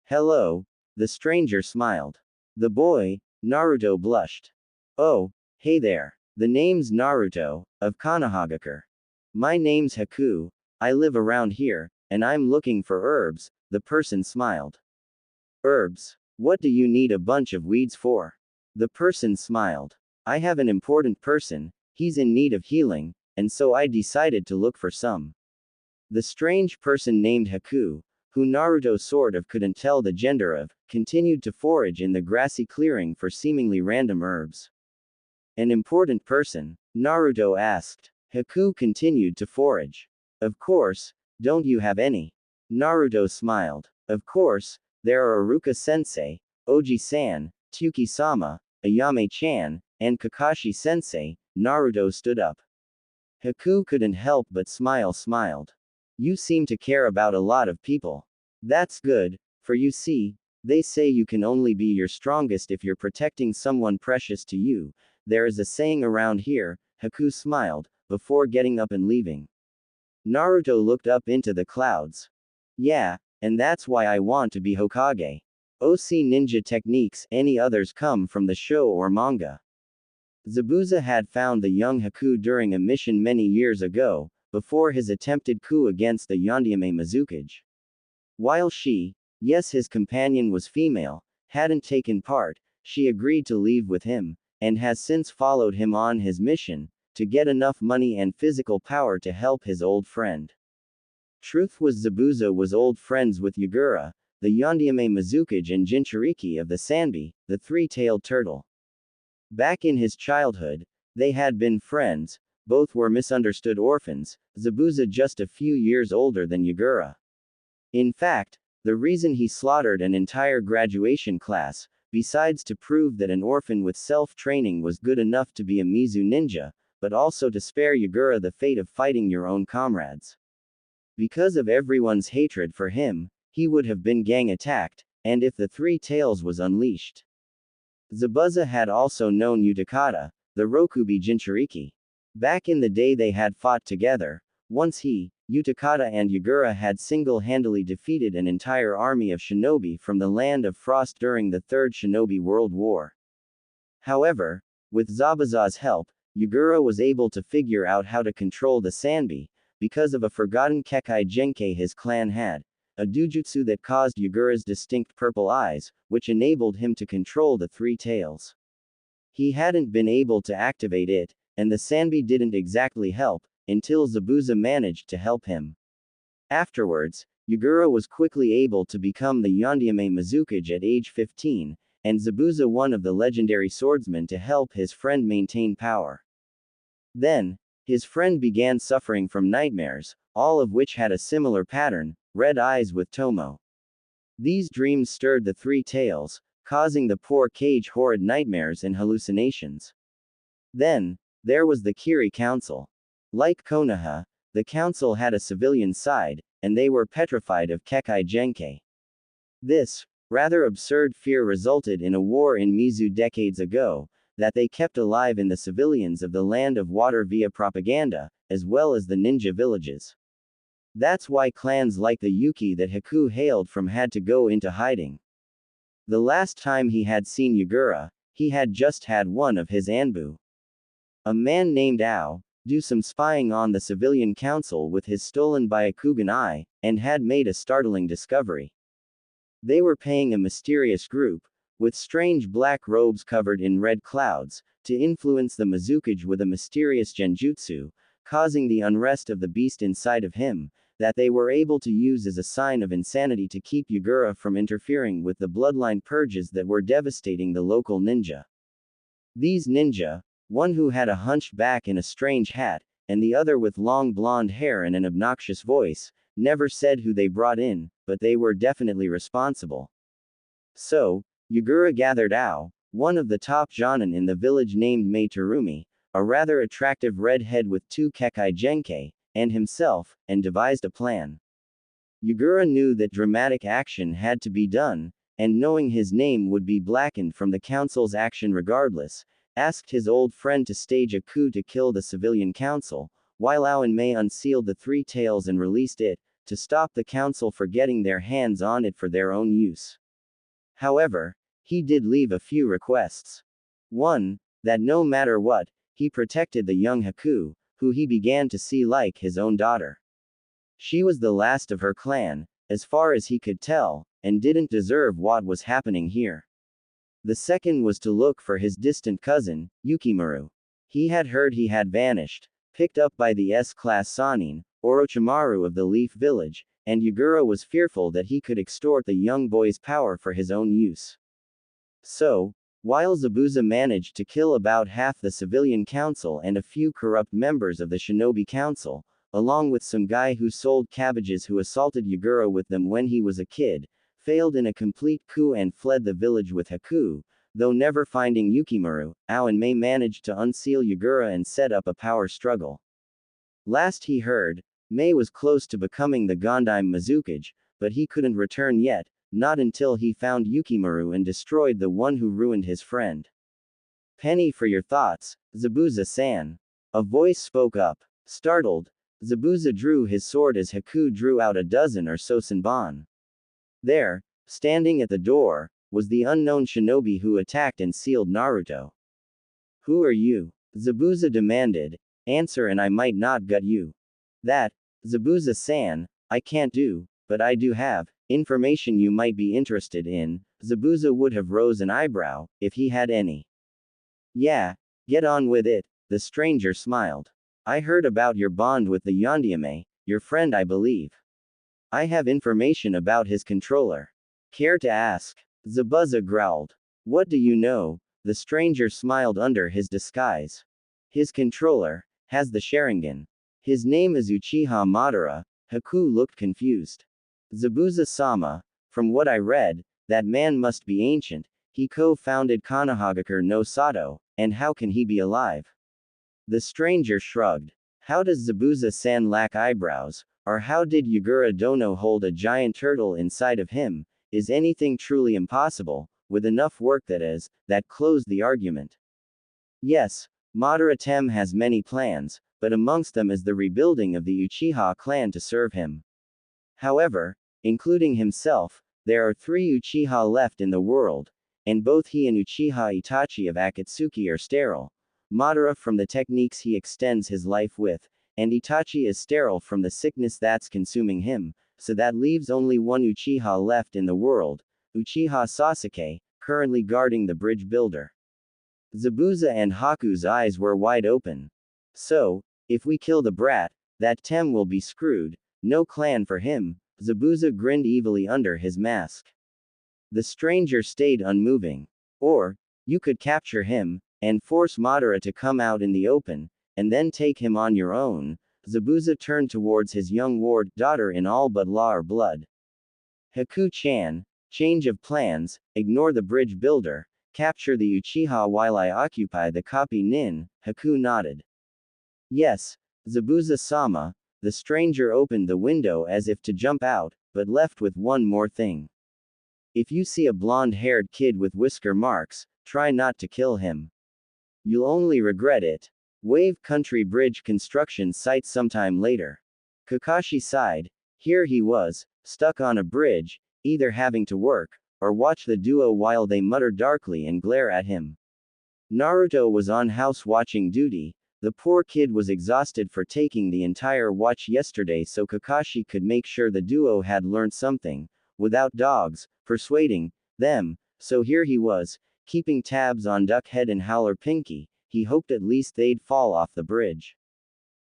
Hello, the stranger smiled. The boy, Naruto blushed. Oh, hey there. The name's Naruto, of Konohagakure. My name's Haku, I live around here, and I'm looking for herbs, the person smiled. Herbs? What do you need a bunch of weeds for? The person smiled. I have an important person, he's in need of healing, and so I decided to look for some. The strange person named Haku, who Naruto sort of couldn't tell the gender of, continued to forage in the grassy clearing for seemingly random herbs. An important person? Naruto asked. Haku continued to forage. Of course, don't you have any? Naruto smiled. Of course, there are Iruka-sensei, Oji-san, Tsuki-sama, Ayame-chan, and Kakashi-sensei. Naruto stood up. Haku couldn't help but smiled. You seem to care about a lot of people. That's good, for you see, they say you can only be your strongest if you're protecting someone precious to you. There is a saying around here. Haku smiled, before getting up and leaving. Naruto looked up into the clouds. Yeah, and that's why I want to be Hokage. OC ninja techniques, any others come from the show or manga. Zabuza had found the young Haku during a mission many years ago, before his attempted coup against the Yondaime Mizukage. While she, yes his companion was female, hadn't taken part, she agreed to leave with him, and has since followed him on his mission, to get enough money and physical power to help his old friend. Truth was Zabuza was old friends with Yagura, the Yondaime Mizukage and Jinchuriki of the Sanbi, the three-tailed turtle. Back in his childhood, they had been friends, both were misunderstood orphans, Zabuza just a few years older than Yagura. In fact, the reason he slaughtered an entire graduation class, besides to prove that an orphan with self-training was good enough to be a Mizu ninja, but also to spare Yagura the fate of fighting your own comrades. Because of everyone's hatred for him, he would have been gang attacked, and if the Three Tails was unleashed. Zabuza had also known Utakata, the Rokubi Jinchuriki. Back in the day they had fought together, once he, Utakata and Yagura had single-handedly defeated an entire army of shinobi from the Land of Frost during the Third Shinobi World War. However, with Zabuza's help, Yagura was able to figure out how to control the Sanbi, because of a forgotten kakai Jenke his clan had, a dujutsu that caused Yagura's distinct purple eyes, which enabled him to control the Three Tails. He hadn't been able to activate it, and the Sanbi didn't exactly help, until Zabuza managed to help him. Afterwards, Yagura was quickly able to become the Yondaime Mizukage at age 15, and Zabuza one of the legendary swordsmen to help his friend maintain power. Then, his friend began suffering from nightmares, all of which had a similar pattern, red eyes with Tomo. These dreams stirred the Three Tails, causing the poor Kage horrid nightmares and hallucinations. Then, there was the Kiri Council. Like Konoha, the council had a civilian side, and they were petrified of Kekai Genke. This, rather absurd fear resulted in a war in Mizu decades ago, that they kept alive in the civilians of the Land of Water via propaganda, as well as the ninja villages. That's why clans like the Yuki that Haku hailed from had to go into hiding. The last time he had seen Yagura, he had just had one of his Anbu. A man named Ao, do some spying on the civilian council with his stolen Byakugan eye, and had made a startling discovery. They were paying a mysterious group, with strange black robes covered in red clouds, to influence the Mizukage with a mysterious genjutsu, causing the unrest of the beast inside of him, that they were able to use as a sign of insanity to keep Yagura from interfering with the bloodline purges that were devastating the local ninja. These ninja, one who had a hunched back and a strange hat, and the other with long blonde hair and an obnoxious voice, never said who they brought in, but they were definitely responsible. So, Yagura gathered Ao, one of the top jonin in the village named Mei Terumi, a rather attractive redhead with two Kekai Genke, and himself, and devised a plan. Yagura knew that dramatic action had to be done, and knowing his name would be blackened from the council's action regardless, asked his old friend to stage a coup to kill the civilian council, while Ao and Mei unsealed the Three Tails and released it, to stop the council for getting their hands on it for their own use. However, he did leave a few requests. One, that no matter what, he protected the young Haku, who he began to see like his own daughter. She was the last of her clan, as far as he could tell, and didn't deserve what was happening here. The second was to look for his distant cousin, Yukimaru. He had heard he had vanished, picked up by the S-class Sanin, Orochimaru of the Leaf Village, and Yagura was fearful that he could extort the young boy's power for his own use. So, while Zabuza managed to kill about half the civilian council and a few corrupt members of the Shinobi Council, along with some guy who sold cabbages who assaulted Yagura with them when he was a kid, failed in a complete coup and fled the village with Haku, though never finding Yukimaru, Ao and Mei managed to unseal Yagura and set up a power struggle. Last he heard, Mei was close to becoming the Gondime Mizukage, but he couldn't return yet, not until he found Yukimaru and destroyed the one who ruined his friend. Penny for your thoughts, Zabuza-san. A voice spoke up. Startled, Zabuza drew his sword as Haku drew out a dozen or so senbon. There, standing at the door, was the unknown shinobi who attacked and sealed Naruto. Who are you? Zabuza demanded. Answer and I might not gut you. That, Zabuza-san, I can't do, but I do have information you might be interested in. Zabuza would have rose an eyebrow, if he had any. Yeah, get on with it, the stranger smiled. I heard about your bond with the Yondiame, your friend I believe. I have information about his controller. Care to ask? Zabuza growled. What do you know? The stranger smiled under his disguise. His controller has the Sharingan. His name is Uchiha Madara. Haku looked confused. Zabuza-sama, from what I read, that man must be ancient. He co-founded Konohagakure no Sato, and how can he be alive? The stranger shrugged. How does Zabuza-san lack eyebrows, or how did Yagura Dono hold a giant turtle inside of him? Is anything truly impossible, with enough work that closed the argument. Yes, Madara Tem has many plans, but amongst them is the rebuilding of the Uchiha clan to serve him. However, including himself, there are 3 Uchiha left in the world, and both he and Uchiha Itachi of Akatsuki are sterile. Madara from the techniques he extends his life with, and Itachi is sterile from the sickness that's consuming him, so that leaves only one Uchiha left in the world, Uchiha Sasuke, currently guarding the bridge builder. Zabuza and Haku's eyes were wide open. So, if we kill the brat, that Tem will be screwed, no clan for him. Zabuza grinned evilly under his mask. The stranger stayed unmoving. Or, you could capture him, and force Madara to come out in the open, and then take him on your own. Zabuza turned towards his young ward, daughter in all but law or blood. Haku-chan, change of plans, ignore the bridge builder, capture the Uchiha while I occupy the copy nin, Haku nodded. Yes, Zabuza-sama. The stranger opened the window as if to jump out, but left with one more thing. If you see a blonde-haired kid with whisker marks, try not to kill him. You'll only regret it. Wave Country Bridge construction site sometime later. Kakashi sighed. Here he was, stuck on a bridge, either having to work, or watch the duo while they mutter darkly and glare at him. Naruto was on house watching duty. The poor kid was exhausted for taking the entire watch yesterday, so Kakashi could make sure the duo had learned something, without dogs, persuading them. So here he was, keeping tabs on Duckhead and Howler Pinky. He hoped at least they'd fall off the bridge.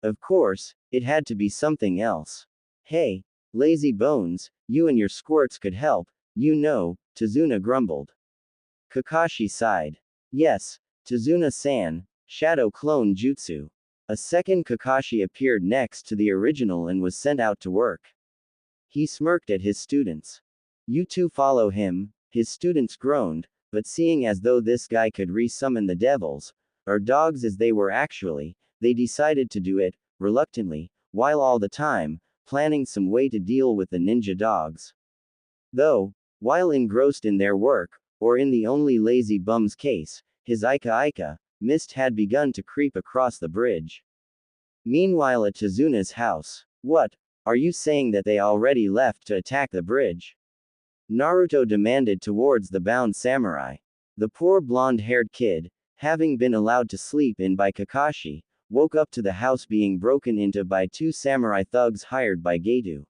Of course, it had to be something else. Hey, lazy bones, you and your squirts could help, you know, Tazuna grumbled. Kakashi sighed. Yes, Tazuna-san. Shadow Clone Jutsu. A second Kakashi appeared next to the original and was sent out to work. He smirked at his students. You two follow him, his students groaned, but seeing as though this guy could re-summon the devils, or dogs as they were actually, they decided to do it, reluctantly, while all the time, planning some way to deal with the ninja dogs. Though, while engrossed in their work, or in the only lazy bum's case, his Ika mist had begun to creep across the bridge. Meanwhile at Tazuna's house. What? Are you saying that they already left to attack the bridge? Naruto demanded towards the bound samurai. The poor blonde-haired kid, having been allowed to sleep in by Kakashi, woke up to the house being broken into by 2 samurai thugs hired by Geto.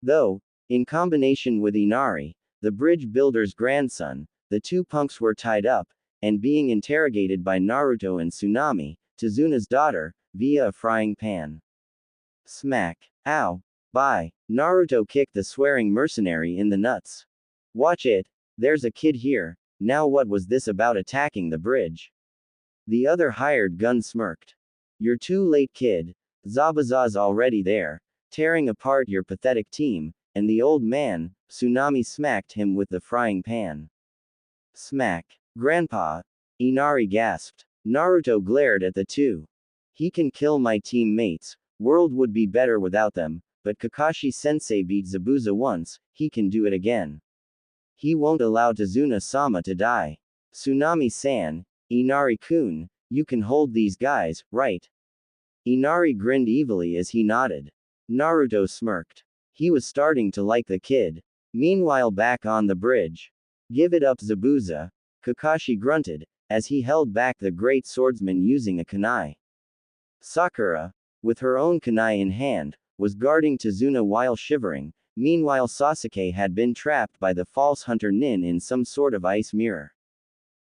Though, in combination with Inari, the bridge builder's grandson, the 2 punks were tied up, and being interrogated by Naruto and Tsunami, Tazuna's daughter, via a frying pan. Smack. Ow. Bye. Naruto kicked the swearing mercenary in the nuts. Watch it. There's a kid here. Now what was this about attacking the bridge? The other hired gun smirked. You're too late, kid. Zabuza's already there, tearing apart your pathetic team, and the old man, Tsunami, smacked him with the frying pan. Smack. Grandpa. Inari gasped. Naruto glared at the two. He can kill my teammates, world would be better without them, but Kakashi-sensei beat Zabuza once, he can do it again. He won't allow Tazuna-sama to die. Tsunami-san, Inari-kun, you can hold these guys, right? Inari grinned evilly as he nodded. Naruto smirked. He was starting to like the kid. Meanwhile, back on the bridge. Give it up, Zabuza, Kakashi grunted, as he held back the great swordsman using a kunai. Sakura, with her own kunai in hand, was guarding Tazuna while shivering. Meanwhile, Sasuke had been trapped by the false hunter Nin in some sort of ice mirror.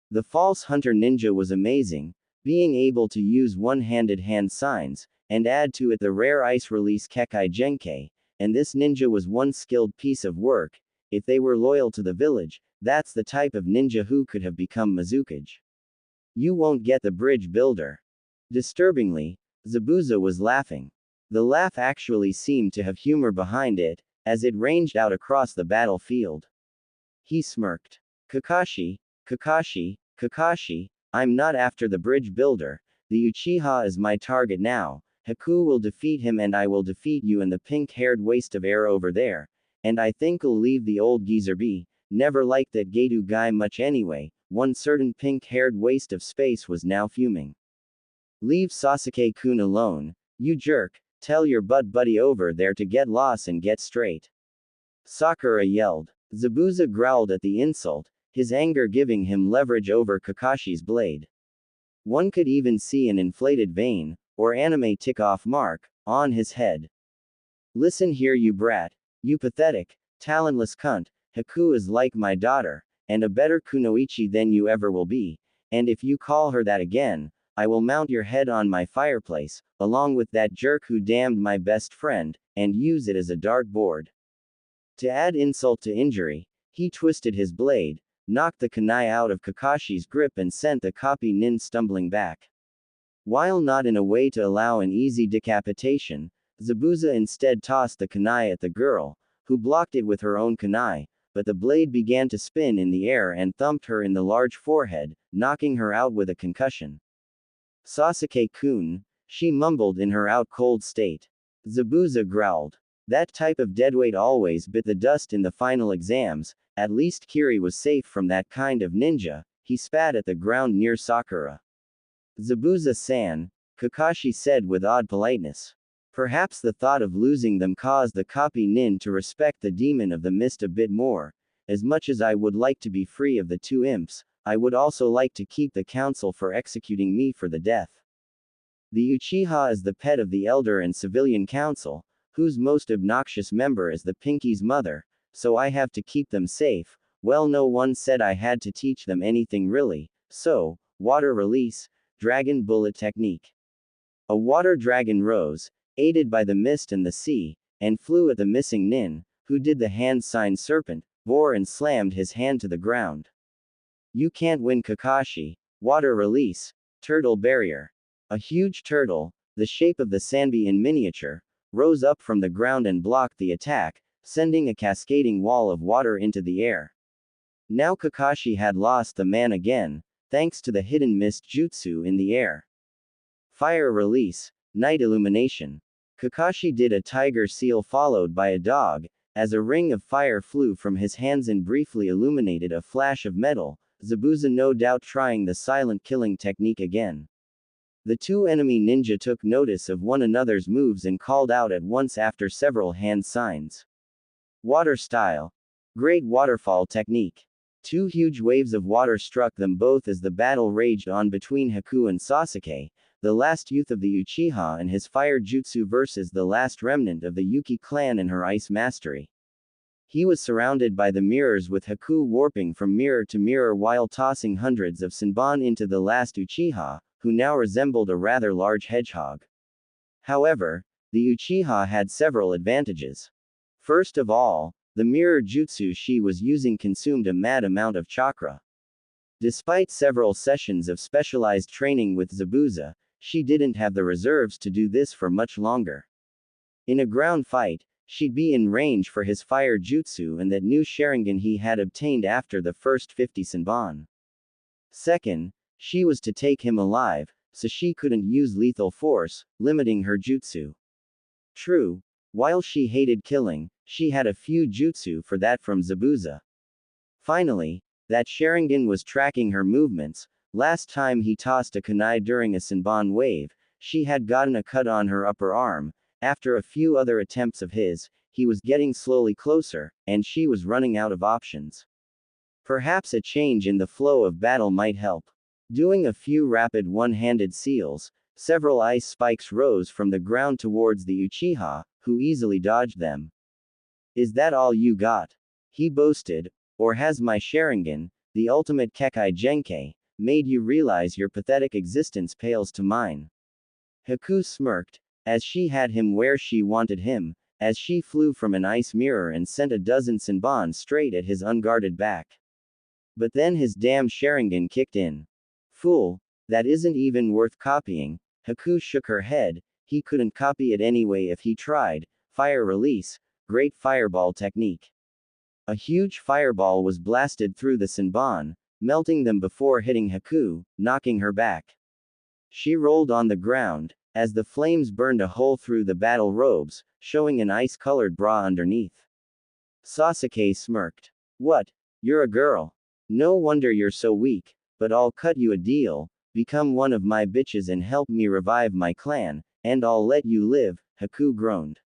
The false hunter ninja was amazing, being able to use one-handed hand signs, and add to it the rare ice release kakai Jenke, and this ninja was one skilled piece of work. If they were loyal to the village, that's the type of ninja who could have become Mizukage. You won't get the bridge builder. Disturbingly, Zabuza was laughing. The laugh actually seemed to have humor behind it, as it ranged out across the battlefield. He smirked. Kakashi, Kakashi, Kakashi, I'm not after the bridge builder, the Uchiha is my target now. Haku will defeat him and I will defeat you and the pink-haired waste of air over there, and I think'll leave the old geezer be, never liked that Gato guy much anyway. One certain pink-haired waste of space was now fuming. Leave Sasuke-kun alone, you jerk, tell your butt buddy over there to get lost and get straight. Sakura yelled. Zabuza growled at the insult, his anger giving him leverage over Kakashi's blade. One could even see an inflated vein, or anime tick-off mark, on his head. Listen here, you brat, you pathetic, talentless cunt, Haku is like my daughter, and a better kunoichi than you ever will be, and if you call her that again, I will mount your head on my fireplace, along with that jerk who damned my best friend, and use it as a dartboard. To add insult to injury, he twisted his blade, knocked the kunai out of Kakashi's grip and sent the copy nin stumbling back. While not in a way to allow an easy decapitation, Zabuza instead tossed the kunai at the girl, who blocked it with her own kunai, but the blade began to spin in the air and thumped her in the large forehead, knocking her out with a concussion. Sasuke-kun, she mumbled in her out-cold state. Zabuza growled. That type of deadweight always bit the dust in the final exams, at least Kiri was safe from that kind of ninja. He spat at the ground near Sakura. Zabuza-san, Kakashi said with odd politeness. Perhaps the thought of losing them caused the copy nin to respect the demon of the mist a bit more. As much as I would like to be free of the two imps, I would also like to keep the council for executing me for the death. The Uchiha is the pet of the elder and civilian council, whose most obnoxious member is the Pinky's mother, so I have to keep them safe. Well, no one said I had to teach them anything really, so, water release, dragon bullet technique. A water dragon rose, aided by the mist and the sea, and flew at the missing nin, who did the hand sign serpent, bore and slammed his hand to the ground. You can't win, Kakashi. Water release, turtle barrier. A huge turtle, the shape of the Sanbi in miniature, rose up from the ground and blocked the attack, sending a cascading wall of water into the air. Now Kakashi had lost the man again, thanks to the hidden mist jutsu in the air. Fire release, night illumination. Kakashi did a tiger seal followed by a dog, as a ring of fire flew from his hands and briefly illuminated a flash of metal, Zabuza no doubt trying the silent killing technique again. The two enemy ninja took notice of one another's moves and called out at once after several hand signs. Water style. Great waterfall technique. Two huge waves of water struck them both as the battle raged on between Haku and Sasuke, the last youth of the Uchiha and his fire jutsu versus the last remnant of the Yuki clan and her ice mastery. He was surrounded by the mirrors with Haku warping from mirror to mirror while tossing hundreds of Senbon into the last Uchiha, who now resembled a rather large hedgehog. However, the Uchiha had several advantages. First of all, the mirror jutsu she was using consumed a mad amount of chakra. Despite several sessions of specialized training with Zabuza, she didn't have the reserves to do this for much longer. In a ground fight, she'd be in range for his fire jutsu and that new Sharingan he had obtained after the first 50 Senbon. Second, she was to take him alive, so she couldn't use lethal force, limiting her jutsu. True, while she hated killing, she had a few jutsu for that from Zabuza. Finally, that Sharingan was tracking her movements. Last time he tossed a kunai during a Senbon wave, she had gotten a cut on her upper arm. After a few other attempts of his, he was getting slowly closer, and she was running out of options. Perhaps a change in the flow of battle might help. Doing a few rapid one-handed seals, several ice spikes rose from the ground towards the Uchiha, who easily dodged them. "Is that all you got?" he boasted. "Or has my Sharingan, the ultimate kakai Jenke, made you realize your pathetic existence pales to mine?" Haku smirked, as she had him where she wanted him, as she flew from an ice mirror and sent a dozen Senbon straight at his unguarded back. But then his damn Sharingan kicked in. "Fool, that isn't even worth copying." Haku shook her head. He couldn't copy it anyway if he tried. Fire release, great fireball technique. A huge fireball was blasted through the Senbon, melting them before hitting Haku, knocking her back. She rolled on the ground, as the flames burned a hole through the battle robes, showing an ice-colored bra underneath. Sasuke smirked. "What? You're a girl. No wonder you're so weak, but I'll cut you a deal. Become one of my bitches and help me revive my clan, and I'll let you live," Haku groaned.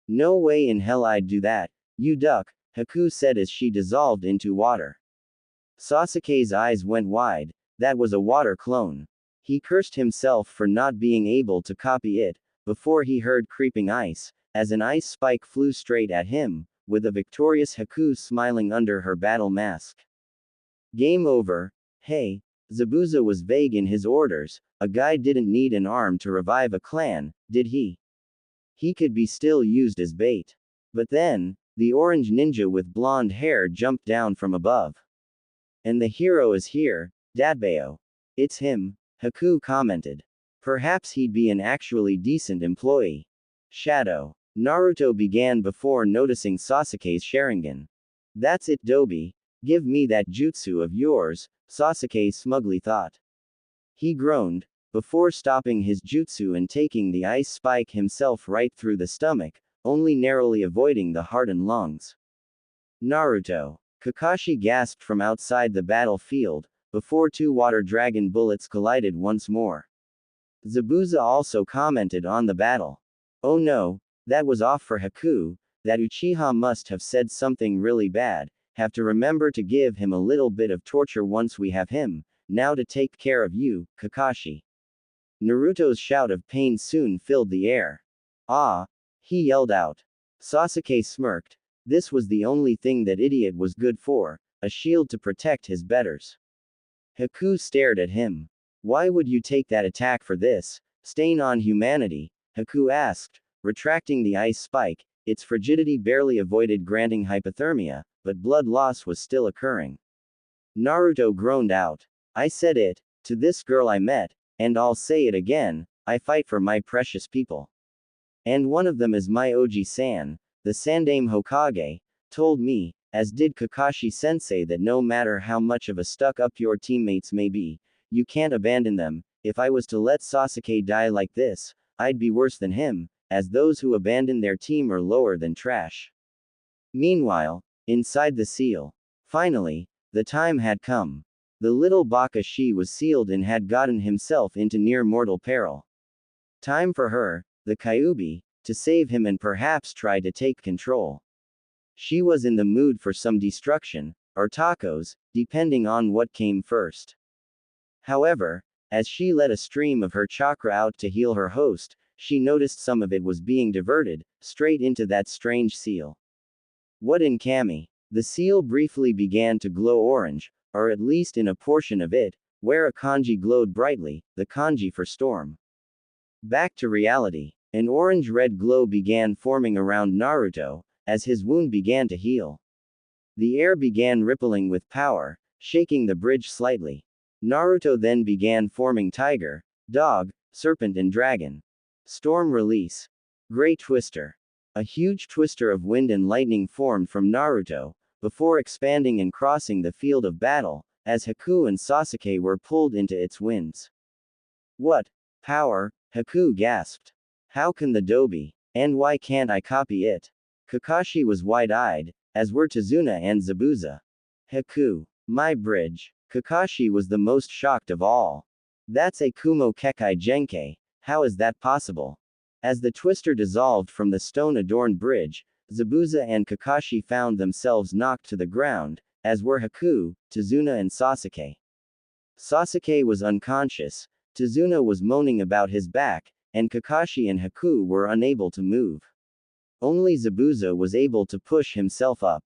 "No way in hell I'd do that, you duck," Haku said as she dissolved into water. Sasuke's eyes went wide. That was a water clone. He cursed himself for not being able to copy it, before he heard creeping ice, as an ice spike flew straight at him, with a victorious Haku smiling under her battle mask. "Game over." "Hey." Zabuza was vague in his orders. A guy didn't need an arm to revive a clan, did he? He could be still used as bait. But then, the orange ninja with blonde hair jumped down from above. "And the hero is here, Datbeo." "It's him," Haku commented. "Perhaps he'd be an actually decent employee." Shadow. Naruto began before noticing Sasuke's Sharingan. "That's it, Dobi. Give me that jutsu of yours," Sasuke smugly thought. He groaned, before stopping his jutsu and taking the ice spike himself right through the stomach, only narrowly avoiding the heart and lungs. "Naruto." Kakashi gasped from outside the battlefield, before two water dragon bullets collided once more. Zabuza also commented on the battle. "Oh no, that was off for Haku. That Uchiha must have said something really bad. Have to remember to give him a little bit of torture once we have him. Now to take care of you, Kakashi." Naruto's shout of pain soon filled the air. "Ah!" he yelled out. Sasuke smirked. This was the only thing that idiot was good for, a shield to protect his betters. Haku stared at him. "Why would you take that attack for this stain on humanity?" Haku asked, retracting the ice spike. Its frigidity barely avoided granting hypothermia, but blood loss was still occurring. Naruto groaned out. "I said it, to this girl I met, and I'll say it again, I fight for my precious people. And one of them is my Oji-san, the Sandaime Hokage, told me, as did Kakashi-sensei, that no matter how much of a stuck-up your teammates may be, you can't abandon them. If I was to let Sasuke die like this, I'd be worse than him, as those who abandon their team are lower than trash." Meanwhile, inside the seal. Finally, the time had come. The little Bakashi was sealed and had gotten himself into near mortal peril. Time for her, the Kyuubi, to save him and perhaps try to take control. She was in the mood for some destruction, or tacos, depending on what came first. However, as she let a stream of her chakra out to heal her host, she noticed some of it was being diverted, straight into that strange seal. What in Kami? The seal briefly began to glow orange, or at least in a portion of it, where a kanji glowed brightly, the kanji for storm. Back to reality. An orange-red glow began forming around Naruto, as his wound began to heal. The air began rippling with power, shaking the bridge slightly. Naruto then began forming tiger, dog, serpent and dragon. Storm release. Great twister. A huge twister of wind and lightning formed from Naruto, before expanding and crossing the field of battle, as Haku and Sasuke were pulled into its winds. What power? Haku gasped. How can the Dobi? And why can't I copy it? Kakashi was wide-eyed, as were Tazuna and Zabuza. Haku. My bridge. Kakashi was the most shocked of all. That's a Kumo Kekai Jenke, how is that possible? As the twister dissolved from the stone-adorned bridge, Zabuza and Kakashi found themselves knocked to the ground, as were Haku, Tazuna and Sasuke. Sasuke was unconscious, Tazuna was moaning about his back, and Kakashi and Haku were unable to move. Only Zabuza was able to push himself up.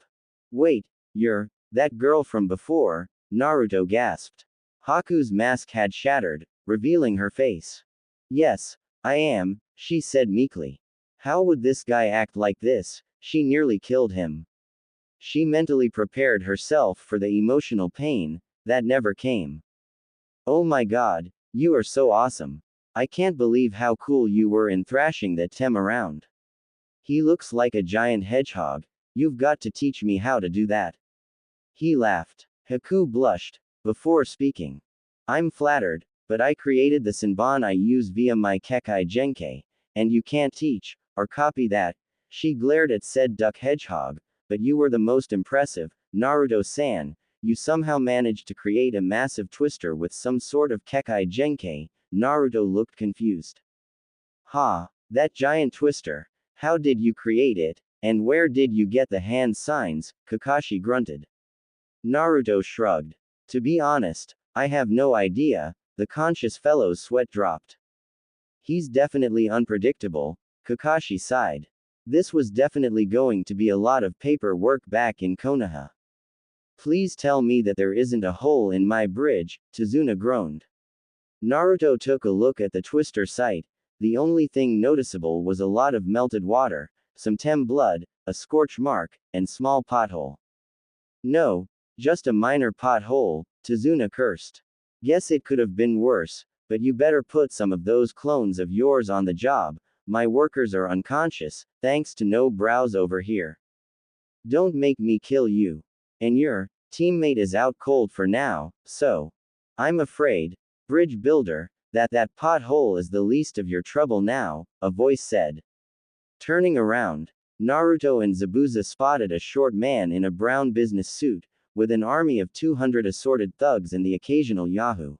Wait, you're that girl from before, Naruto gasped. Haku's mask had shattered, revealing her face. Yes, I am, she said meekly. How would this guy act like this? She nearly killed him. She mentally prepared herself for the emotional pain that never came. Oh my god, you are so awesome. I can't believe how cool you were in thrashing that Tem around. He looks like a giant hedgehog, you've got to teach me how to do that. He laughed. Haku blushed, before speaking. I'm flattered, but I created the Senbon I use via my Kekai Genkai, and you can't teach, or copy that. She glared at said duck hedgehog, but you were the most impressive, Naruto-san, you somehow managed to create a massive twister with some sort of Kekai Genkai. Naruto looked confused. Ha, that giant twister, how did you create it, and where did you get the hand signs? Kakashi grunted. Naruto shrugged. To be honest, I have no idea, the conscious fellow's sweat dropped. He's definitely unpredictable, Kakashi sighed. This was definitely going to be a lot of paperwork back in Konoha. Please tell me that there isn't a hole in my bridge, Tazuna groaned. Naruto took a look at the twister site. The only thing noticeable was a lot of melted water, some Tem blood, a scorch mark, and small pothole. No, just a minor pothole, Tazuna cursed. Guess it could have been worse, but you better put some of those clones of yours on the job. My workers are unconscious, thanks to no brows over here. Don't make me kill you. And your teammate is out cold for now, so. I'm afraid, bridge builder, that pothole is the least of your trouble now, a voice said. Turning around, Naruto and Zabuza spotted a short man in a brown business suit, with an army of 200 assorted thugs and the occasional Yahoo.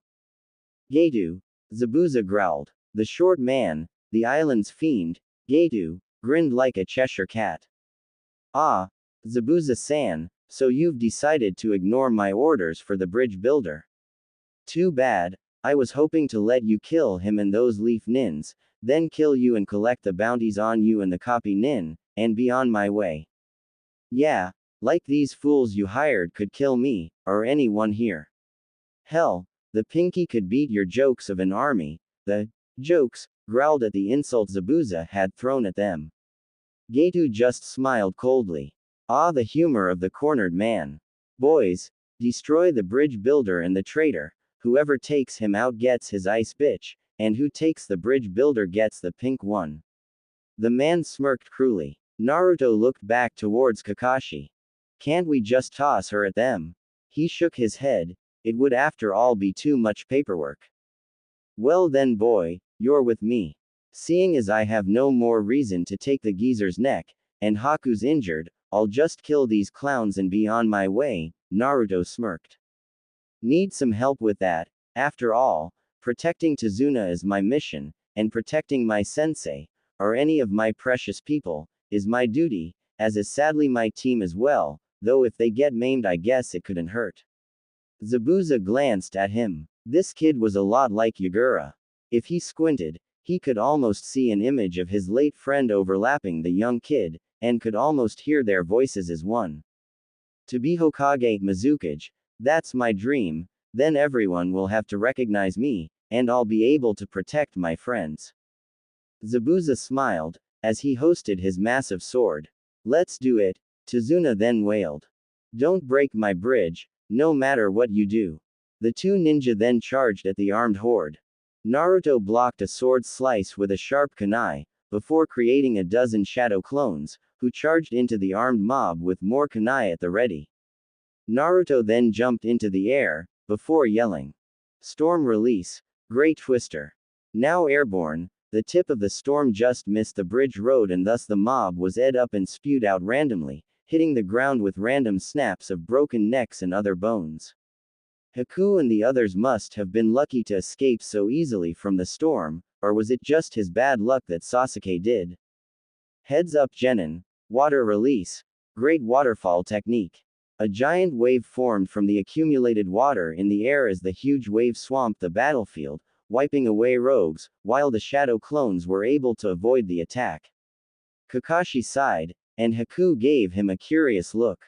Getu, Zabuza growled. The short man, the island's fiend, Getu, grinned like a Cheshire cat. Ah, Zabuza-san, so you've decided to ignore my orders for the bridge builder. Too bad, I was hoping to let you kill him and those leaf nins, then kill you and collect the bounties on you and the copy nin, and be on my way. Yeah, like these fools you hired could kill me, or anyone here. Hell, the Pinky could beat your jokes of an army. The jokes growled at the insult Zabuza had thrown at them. Getu just smiled coldly. Ah, the humor of the cornered man. Boys, destroy the bridge builder and the traitor. Whoever takes him out gets his ice bitch, and who takes the bridge builder gets the pink one. The man smirked cruelly. Naruto looked back towards Kakashi. Can't we just toss her at them? He shook his head. It would after all be too much paperwork. Well then boy, you're with me. Seeing as I have no more reason to take the geezer's neck, and Haku's injured, I'll just kill these clowns and be on my way, Naruto smirked. Need some help with that, after all, protecting Tazuna is my mission, and protecting my sensei, or any of my precious people, is my duty, as is sadly my team as well, though if they get maimed I guess it couldn't hurt. Zabuza glanced at him. This kid was a lot like Yagura. If he squinted, he could almost see an image of his late friend overlapping the young kid, and could almost hear their voices as one. To be Hokage Mizukage, that's my dream, then everyone will have to recognize me, and I'll be able to protect my friends. Zabuza smiled, as he hosted his massive sword. Let's do it, Tazuna then wailed. Don't break my bridge, no matter what you do. The two ninja then charged at the armed horde. Naruto blocked a sword slice with a sharp kunai, before creating a dozen shadow clones, who charged into the armed mob with more kunai at the ready. Naruto then jumped into the air, before yelling. Storm release, Great Twister. Now airborne, the tip of the storm just missed the bridge road and thus the mob was ed up and spewed out randomly, hitting the ground with random snaps of broken necks and other bones. Haku and the others must have been lucky to escape so easily from the storm, or was it just his bad luck that Sasuke did? Heads up Genin, water release, great waterfall technique. A giant wave formed from the accumulated water in the air as the huge wave swamped the battlefield, wiping away rogues, while the shadow clones were able to avoid the attack. Kakashi sighed, and Haku gave him a curious look.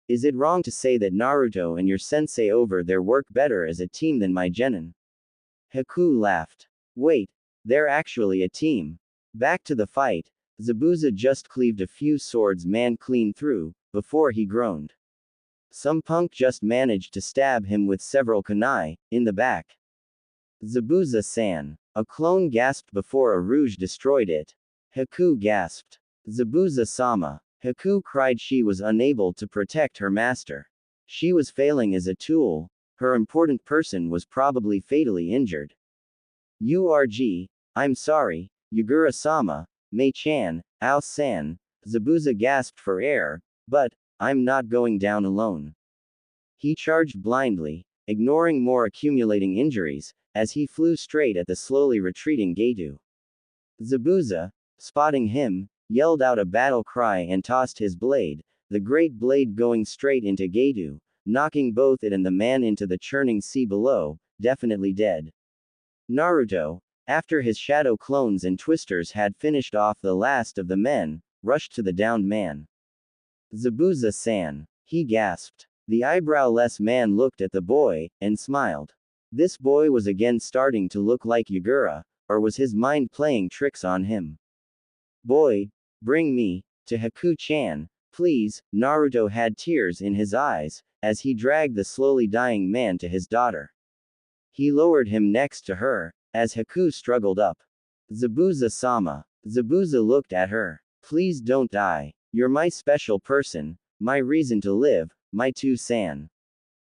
Is it wrong to say that Naruto and your sensei over there work better as a team than my genin? Haku laughed. Wait, they're actually a team. Back to the fight, Zabuza just cleaved a few swords man clean through, before he groaned. Some punk just managed to stab him with several kunai, in the back. Zabuza-san. A clone gasped before a rouge destroyed it. Haku gasped. Zabuza-sama. Haku cried she was unable to protect her master. She was failing as a tool, her important person was probably fatally injured. I'm sorry, Yagura-sama, Mei-chan, Ao-san, Zabuza gasped for air, but, I'm not going down alone. He charged blindly, ignoring more accumulating injuries, as he flew straight at the slowly retreating Gato. Zabuza, spotting him, yelled out a battle cry and tossed his blade, the great blade going straight into Gato, knocking both it and the man into the churning sea below, definitely dead. Naruto, after his shadow clones and twisters had finished off the last of the men, rushed to the downed man. Zabuza-san, he gasped. The eyebrowless man looked at the boy, and smiled. This boy was again starting to look like Yagura, or was his mind playing tricks on him? Boy, bring me, to Haku-chan, please. Naruto had tears in his eyes, as he dragged the slowly dying man to his daughter. He lowered him next to her, as Haku struggled up. Zabuza-sama. Zabuza looked at her. Please don't die. You're my special person, my reason to live, my two-san.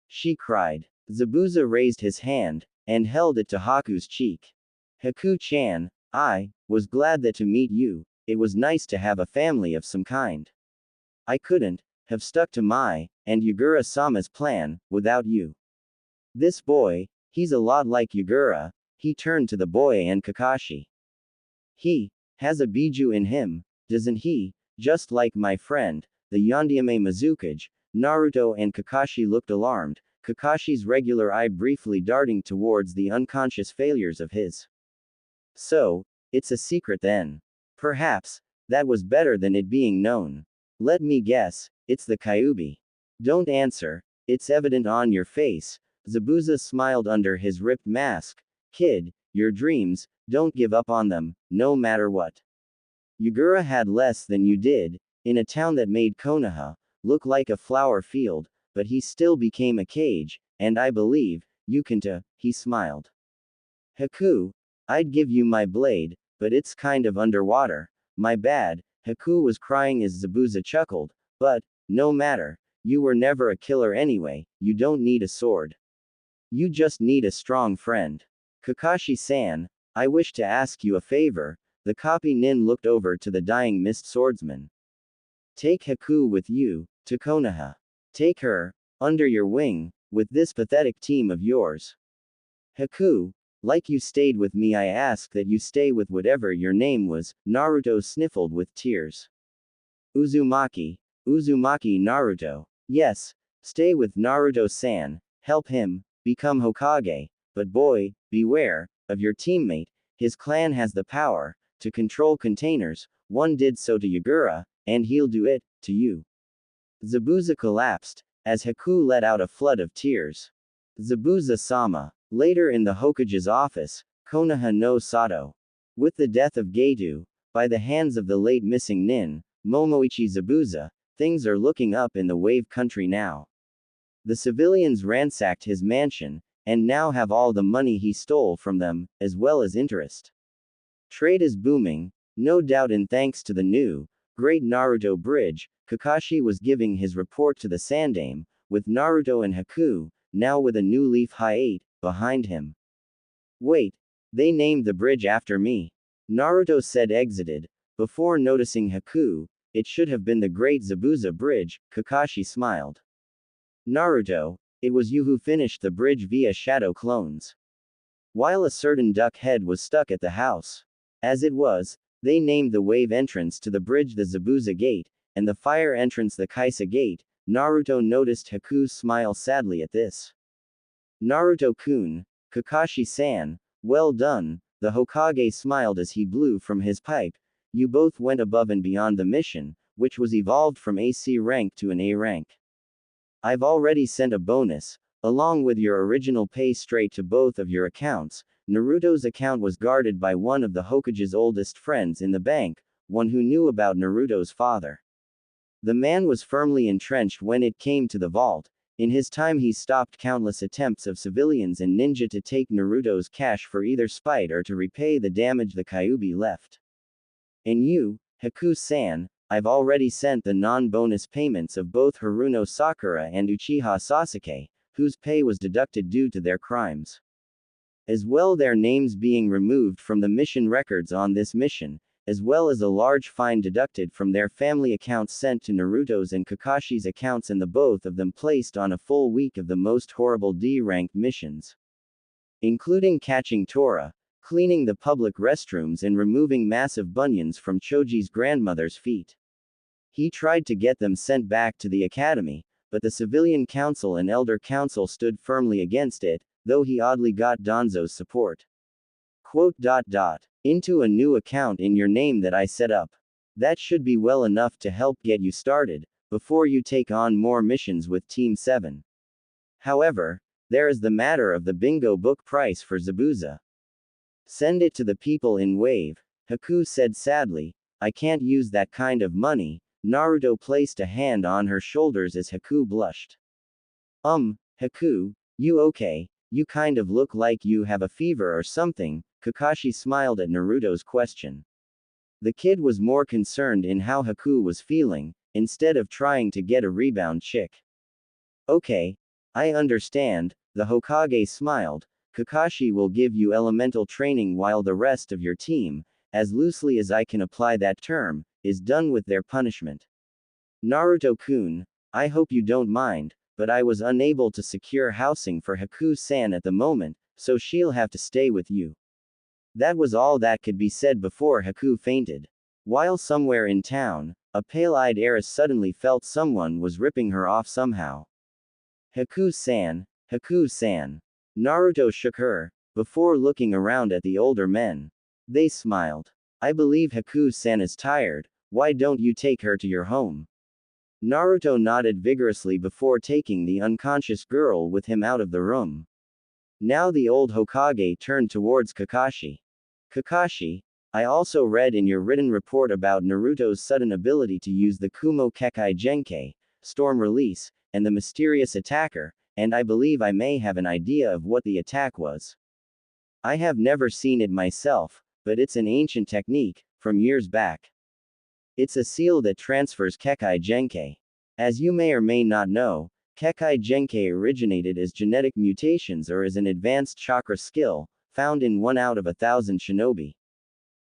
She cried. Zabuza raised his hand, and held it to Haku's cheek. Haku-chan, I was glad that to meet you, it was nice to have a family of some kind. I couldn't have stuck to my, and Yagura-sama's plan, without you. This boy, he's a lot like Yagura, he turned to the boy and Kakashi. He has a biju in him, doesn't he, just like my friend, the Yondaime Mizukage. Naruto and Kakashi looked alarmed, Kakashi's regular eye briefly darting towards the unconscious failures of his. So, it's a secret then. Perhaps, that was better than it being known. Let me guess, it's the Kyuubi. Don't answer, it's evident on your face. Zabuza smiled under his ripped mask. Kid, your dreams, don't give up on them, no matter what. Yagura had less than you did, in a town that made Konoha look like a flower field, but he still became a cage, and I believe, you can too, he smiled. Haku, I'd give you my blade, but it's kind of underwater. My bad. Haku was crying as Zabuza chuckled, but, no matter, you were never a killer anyway, you don't need a sword. You just need a strong friend. Kakashi-san, I wish to ask you a favor. The copy nin looked over to the dying mist swordsman. Take Haku with you, to Konoha. Take her, under your wing, with this pathetic team of yours. Haku, like you stayed with me, I ask that you stay with whatever your name was. Naruto sniffled with tears. Uzumaki Naruto. Yes, stay with Naruto-san, help him, become Hokage, but boy, beware, of your teammate, his clan has the power, to control containers, one did so to Yagura, and he'll do it, to you. Zabuza collapsed, as Haku let out a flood of tears. Zabuza-sama. Later in the Hokage's office, Konoha no Sato. With the death of Getu, by the hands of the late missing nin, Momoichi Zabuza, things are looking up in the Wave country now. The civilians ransacked his mansion, and now have all the money he stole from them, as well as interest. Trade is booming, no doubt in thanks to the new, great Naruto bridge. Kakashi was giving his report to the Sandaime, with Naruto and Haku, now with a new leaf High 8, behind him. Wait, they named the bridge after me. Naruto said exited, before noticing Haku. It should have been the Great Zabuza Bridge. Kakashi smiled. Naruto, it was you who finished the bridge via shadow clones. While a certain duck head was stuck at the house. As it was, they named the Wave entrance to the bridge the Zabuza Gate, and the fire entrance the Kaisa Gate. Naruto noticed Haku's smile sadly at this. Naruto-kun, Kakashi-san, well done, the Hokage smiled as he blew from his pipe. You both went above and beyond the mission, which was evolved from AC rank to an A rank. I've already sent a bonus, along with your original pay straight to both of your accounts. Naruto's account was guarded by one of the Hokage's oldest friends in the bank, one who knew about Naruto's father. The man was firmly entrenched when it came to the vault. In his time he stopped countless attempts of civilians and ninja to take Naruto's cash for either spite or to repay the damage the Kyuubi left. And you, Haku-san, I've already sent the non-bonus payments of both Haruno Sakura and Uchiha Sasuke, whose pay was deducted due to their crimes. As well, their names being removed from the mission records on this mission, as well as a large fine deducted from their family accounts sent to Naruto's and Kakashi's accounts, and the both of them placed on a full week of the most horrible D-ranked missions. Including catching Tora, cleaning the public restrooms and removing massive bunions from Choji's grandmother's feet. He tried to get them sent back to the academy, but the civilian council and elder council stood firmly against it, though he oddly got Danzo's support. Into a new account in your name that I set up. That should be well enough to help get you started, before you take on more missions with Team 7. However, there is the matter of the bingo book price for Zabuza. Send it to the people in Wave, Haku said sadly. I can't use that kind of money. Naruto placed a hand on her shoulders as Haku blushed. Haku, you okay? You kind of look like you have a fever or something. Kakashi smiled at Naruto's question. The kid was more concerned in how Haku was feeling, instead of trying to get a rebound chick. Okay, I understand, the Hokage smiled. Kakashi will give you elemental training while the rest of your team, as loosely as I can apply that term, is done with their punishment. Naruto-kun, I hope you don't mind, but I was unable to secure housing for Haku-san at the moment, so she'll have to stay with you. That was all that could be said before Haku fainted. While somewhere in town, a pale-eyed heiress suddenly felt someone was ripping her off somehow. Haku-san, Haku-san. Naruto shook her, before looking around at the older men. They smiled. I believe Haku-san is tired, why don't you take her to your home? Naruto nodded vigorously before taking the unconscious girl with him out of the room. Now the old Hokage turned towards Kakashi. Kakashi, I also read in your written report about Naruto's sudden ability to use the Kumo Kekai Jenke, storm release, and the mysterious attacker, and I believe I may have an idea of what the attack was. I have never seen it myself, but it's an ancient technique, from years back. It's a seal that transfers Kekai Jenke. As you may or may not know, Kekai Jenke originated as genetic mutations or as an advanced chakra skill, found in 1 out of 1,000 shinobi.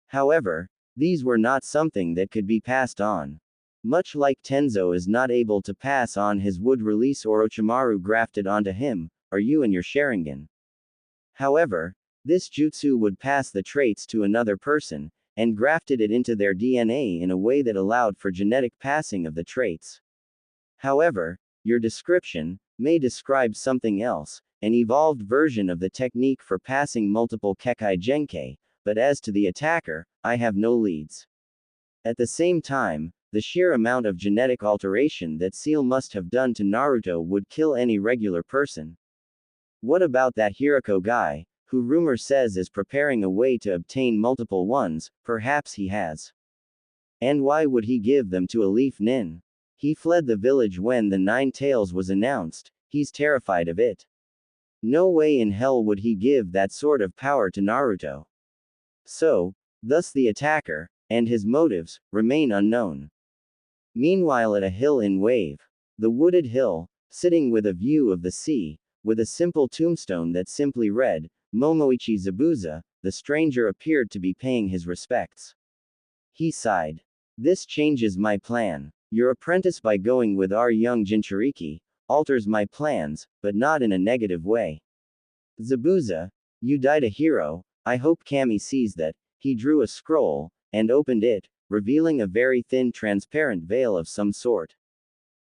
However, these were not something that could be passed on. Much like Tenzo is not able to pass on his wood release Orochimaru grafted onto him, or you and your Sharingan. However, this jutsu would pass the traits to another person, and grafted it into their DNA in a way that allowed for genetic passing of the traits. However, your description may describe something else, an evolved version of the technique for passing multiple Kekai Jenke, but as to the attacker, I have no leads. At the same time, the sheer amount of genetic alteration that Seal must have done to Naruto would kill any regular person. What about that Hirako guy, who rumor says is preparing a way to obtain multiple ones, perhaps he has. And why would he give them to a leaf nin? He fled the village when the Nine Tails was announced, he's terrified of it. No way in hell would he give that sort of power to Naruto. So, thus the attacker, and his motives, remain unknown. Meanwhile at a hill in Wave, the wooded hill, sitting with a view of the sea, with a simple tombstone that simply read, Momoichi Zabuza, the stranger appeared to be paying his respects. He sighed. This changes my plan. Your apprentice by going with our young Jinchuriki, alters my plans, but not in a negative way. Zabuza, you died a hero, I hope Kami sees that. He drew a scroll, and opened it, revealing a very thin transparent veil of some sort.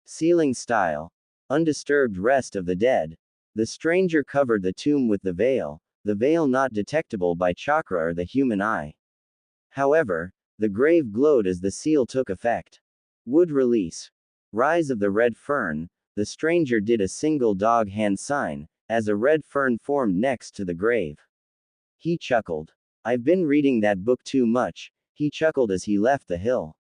Ceiling style. Undisturbed rest of the dead. The stranger covered the tomb with the veil not detectable by chakra or the human eye. However, the grave glowed as the seal took effect. Wood release. Rise of the red fern, the stranger did a single dog hand sign, as a red fern formed next to the grave. He chuckled. I've been reading that book too much, he chuckled as he left the hill.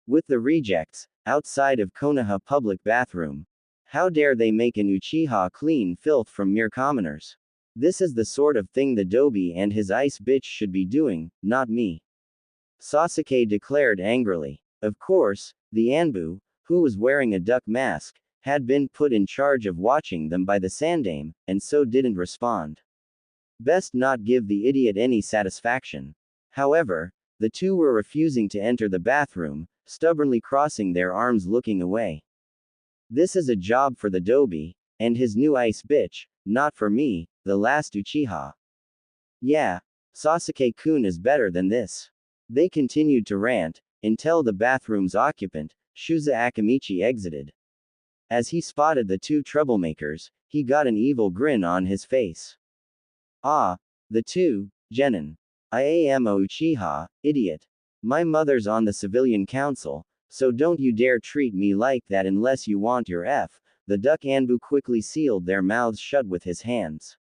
With the rejects, outside of Konoha public bathroom. How dare they make an Uchiha clean filth from mere commoners? This is the sort of thing the Dobi and his ice bitch should be doing, not me. Sasuke declared angrily. Of course, the Anbu, who was wearing a duck mask, had been put in charge of watching them by the Sandame, and so didn't respond. Best not give the idiot any satisfaction. However, the two were refusing to enter the bathroom, stubbornly crossing their arms looking away. This is a job for the Dobi, and his new ice bitch, not for me, the last Uchiha. Yeah, Sasuke-kun is better than this. They continued to rant, until the bathroom's occupant, Shuza Akamichi exited. As he spotted the two troublemakers, he got an evil grin on his face. Ah, the two, Genin. I am a Uchiha, idiot. My mother's on the civilian council, so don't you dare treat me like that unless you want your F. The duck Anbu quickly sealed their mouths shut with his hands.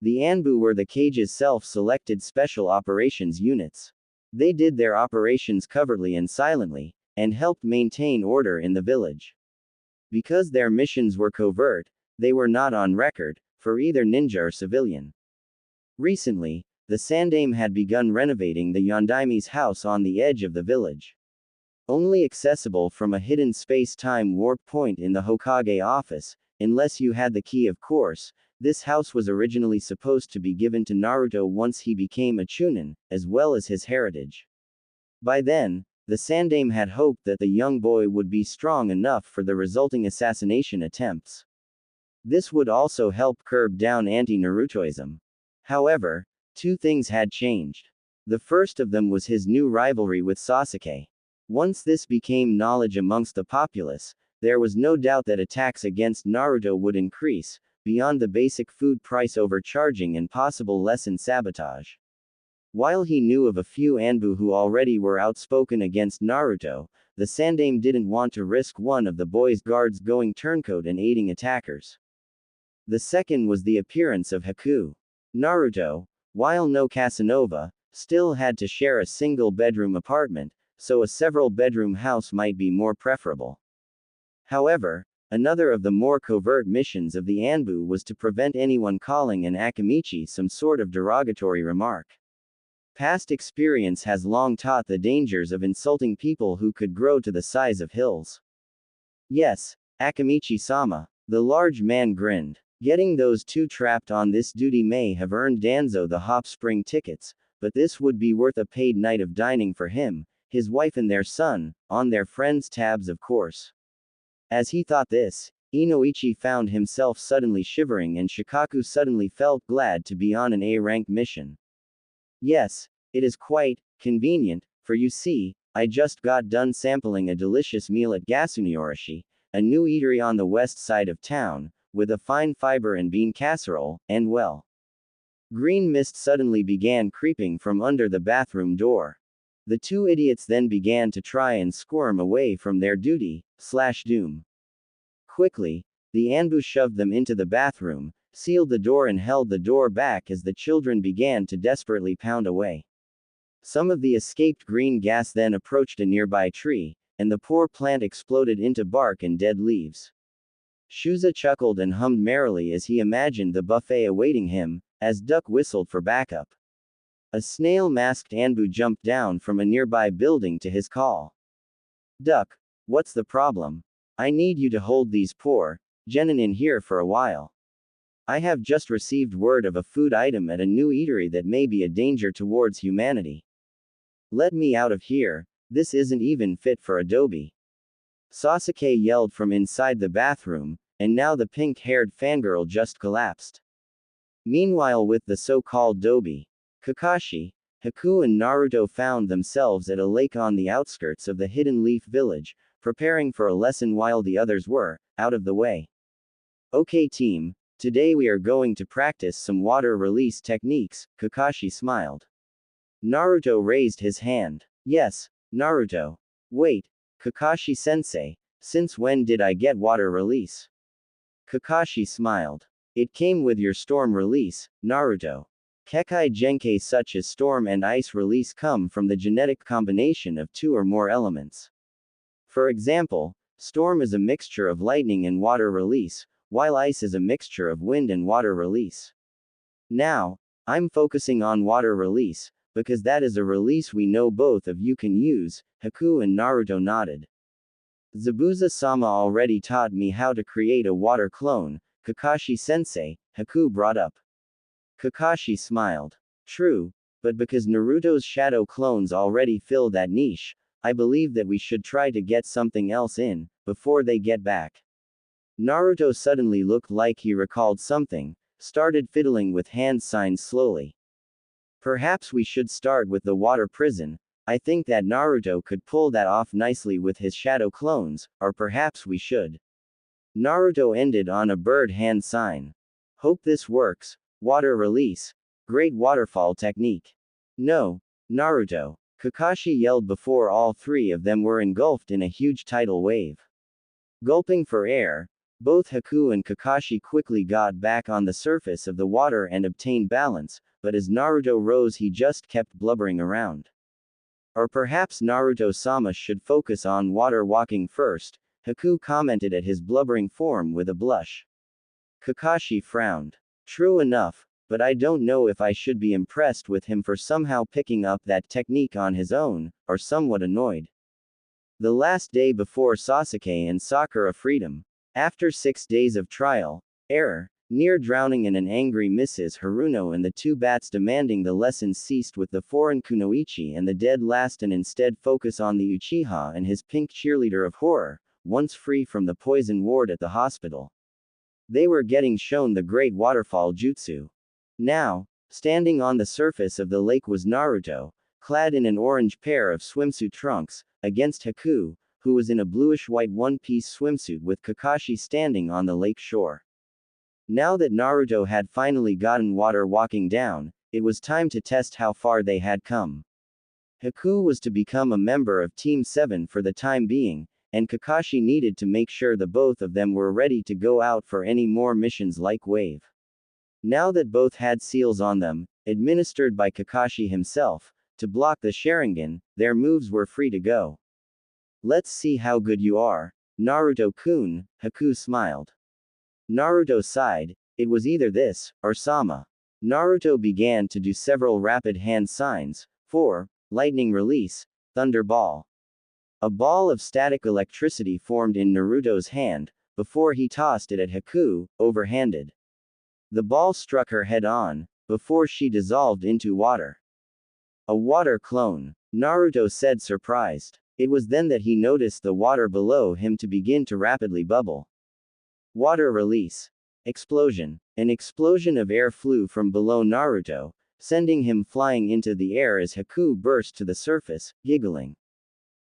The Anbu were the cage's self-selected special operations units. They did their operations covertly and silently, and helped maintain order in the village. Because their missions were covert, they were not on record, for either ninja or civilian. Recently, the Sandame had begun renovating the Yondaime's house on the edge of the village. Only accessible from a hidden space-time warp point in the Hokage office, unless you had the key of course. This house was originally supposed to be given to Naruto once he became a Chunin, as well as his heritage. By then, the Sandame had hoped that the young boy would be strong enough for the resulting assassination attempts. This would also help curb down anti-Narutoism. However, two things had changed. The first of them was his new rivalry with Sasuke. Once this became knowledge amongst the populace, there was no doubt that attacks against Naruto would increase, beyond the basic food price overcharging and possible lesson sabotage. While he knew of a few Anbu who already were outspoken against Naruto, the Sandame didn't want to risk one of the boy's guards going turncoat and aiding attackers. The second was the appearance of Haku. Naruto, while no Casanova, still had to share a single bedroom apartment, so a several bedroom house might be more preferable. However, another of the more covert missions of the Anbu was to prevent anyone calling an Akamichi some sort of derogatory remark. Past experience has long taught the dangers of insulting people who could grow to the size of hills. Yes, Akamichi-sama. The large man grinned. Getting those two trapped on this duty may have earned Danzo the hop spring tickets, but this would be worth a paid night of dining for him, his wife and their son, on their friends' tabs of course. As he thought this, Inoichi found himself suddenly shivering and Shikaku suddenly felt glad to be on an A-rank mission. Yes, it is quite convenient, for you see, I just got done sampling a delicious meal at Gasuniorashi, a new eatery on the west side of town, with a fine fiber and bean casserole, and well. Green mist suddenly began creeping from under the bathroom door. The two idiots then began to try and squirm away from their duty/doom. Quickly, the Anbu shoved them into the bathroom, sealed the door and held the door back as the children began to desperately pound away. Some of the escaped green gas then approached a nearby tree, and the poor plant exploded into bark and dead leaves. Shuza chuckled and hummed merrily as he imagined the buffet awaiting him, as Duck whistled for backup. A snail-masked Anbu jumped down from a nearby building to his call. Duck, what's the problem? I need you to hold these poor genin in here for a while. I have just received word of a food item at a new eatery that may be a danger towards humanity. Let me out of here, this isn't even fit for Adobe. Sasuke yelled from inside the bathroom, and now the pink-haired fangirl just collapsed. Meanwhile, with the so-called Dobi, Kakashi, Haku and Naruto found themselves at a lake on the outskirts of the Hidden Leaf Village, preparing for a lesson while the others were out of the way. Okay team, today we are going to practice some water release techniques, Kakashi smiled. Naruto raised his hand. Yes, Naruto. Wait, Kakashi-sensei, since when did I get water release? Kakashi smiled. It came with your storm release, Naruto. Kakai Jenke such as storm and ice release come from the genetic combination of two or more elements. For example, storm is a mixture of lightning and water release, while ice is a mixture of wind and water release. Now, I'm focusing on water release, because that is a release we know both of you can use, Haku and Naruto nodded. Zabuza-sama already taught me how to create a water clone, Kakashi-sensei, Haku brought up. Kakashi smiled. True, but because Naruto's shadow clones already fill that niche, I believe that we should try to get something else in, before they get back. Naruto suddenly looked like he recalled something, started fiddling with hand signs slowly. Perhaps we should start with the water prison. I think that Naruto could pull that off nicely with his shadow clones, or perhaps we should. Naruto ended on a bird hand sign. Hope this works. Water release. Great waterfall technique. No, Naruto. Kakashi yelled before all three of them were engulfed in a huge tidal wave. Gulping for air, both Haku and Kakashi quickly got back on the surface of the water and obtained balance, but as Naruto rose he just kept blubbering around. Or perhaps Naruto-sama should focus on water walking first, Haku commented at his blubbering form with a blush. Kakashi frowned. True enough, but I don't know if I should be impressed with him for somehow picking up that technique on his own, or somewhat annoyed. The last day before Sasuke and Sakura freedom. After 6 days of trial, error, near drowning and an angry Mrs. Haruno and the two bats demanding the lessons ceased with the foreign kunoichi and the dead last and instead focus on the Uchiha and his pink cheerleader of horror, once free from the poison ward at the hospital. They were getting shown the great waterfall jutsu. Now, standing on the surface of the lake was Naruto, clad in an orange pair of swimsuit trunks, against Haku, who was in a bluish-white one-piece swimsuit with Kakashi standing on the lake shore. Now that Naruto had finally gotten water walking down, it was time to test how far they had come. Haku was to become a member of Team 7 for the time being, and Kakashi needed to make sure the both of them were ready to go out for any more missions like Wave. Now that both had seals on them, administered by Kakashi himself, to block the Sharingan, their moves were free to go. Let's see how good you are, Naruto-kun, Haku smiled. Naruto sighed, it was either this, or Sama. Naruto began to do several rapid hand signs, for lightning release, thunder ball. A ball of static electricity formed in Naruto's hand, before he tossed it at Haku, overhanded. The ball struck her head on, before she dissolved into water. A water clone, Naruto said surprised. It was then that he noticed the water below him to begin to rapidly bubble. Water release. Explosion. An explosion of air flew from below Naruto, sending him flying into the air as Haku burst to the surface, giggling.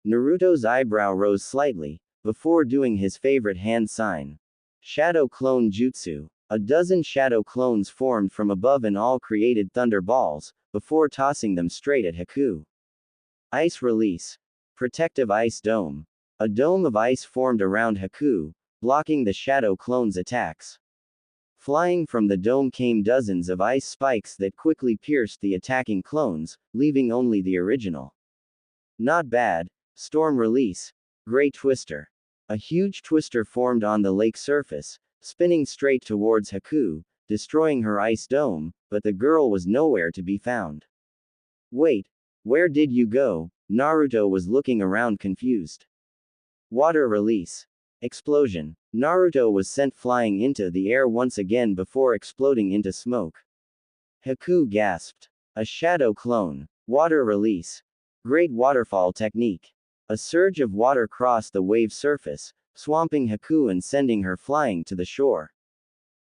Naruto's eyebrow rose slightly, before doing his favorite hand sign. Shadow Clone Jutsu. A dozen shadow clones formed from above and all created thunder balls, before tossing them straight at Haku. Ice release. Protective ice dome. A dome of ice formed around Haku, blocking the shadow clone's attacks. Flying from the dome came dozens of ice spikes that quickly pierced the attacking clones, leaving only the original. Not bad. Storm release. Great twister. A huge twister formed on the lake surface, spinning straight towards Haku, destroying her ice dome, but the girl was nowhere to be found. Wait, where did you go? Naruto was looking around confused. Water release. Explosion. Naruto was sent flying into the air once again before exploding into smoke. Haku gasped. A shadow clone. Water release. Great waterfall technique. A surge of water crossed the wave surface, swamping Haku and sending her flying to the shore.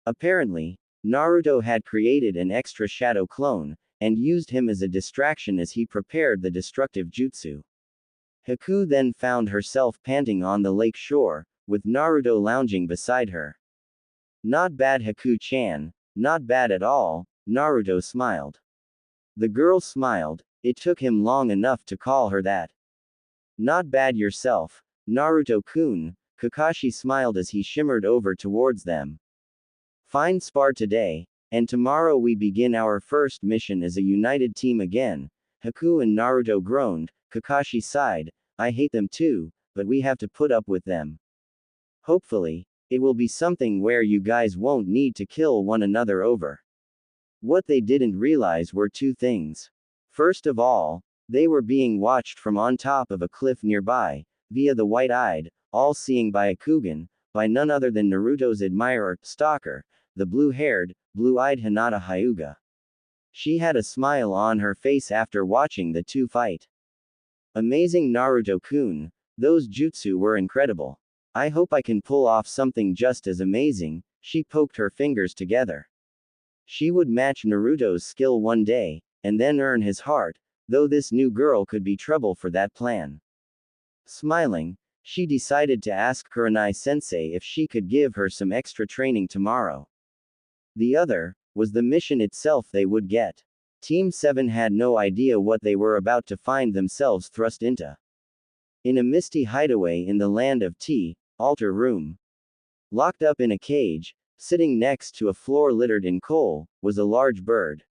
Apparently, Naruto had created an extra shadow clone, and used him as a distraction as he prepared the destructive jutsu. Haku then found herself panting on the lake shore, with Naruto lounging beside her. Not bad, Haku-chan, not bad at all, Naruto smiled. The girl smiled, it took him long enough to call her that. Not bad yourself, Naruto-kun, Kakashi smiled as he shimmered over towards them. Fine spar today, and tomorrow we begin our first mission as a united team again. Haku and Naruto groaned. Kakashi sighed, I hate them too, but we have to put up with them. Hopefully, it will be something where you guys won't need to kill one another over. What they didn't realize were two things. First of all, they were being watched from on top of a cliff nearby, via the white-eyed, all-seeing Byakugan, by none other than Naruto's admirer, stalker, the blue-haired, blue-eyed Hinata Hyuga. She had a smile on her face after watching the two fight. Amazing Naruto-kun, those jutsu were incredible. I hope I can pull off something just as amazing. She poked her fingers together. She would match Naruto's skill one day, and then earn his heart, though this new girl could be trouble for that plan. Smiling, she decided to ask Kurenai-sensei if she could give her some extra training tomorrow. The other was the mission itself they would get. Team 7 had no idea what they were about to find themselves thrust into. In a misty hideaway in the land of tea, altar room. Locked up in a cage, sitting next to a floor littered in coal, was a large bird.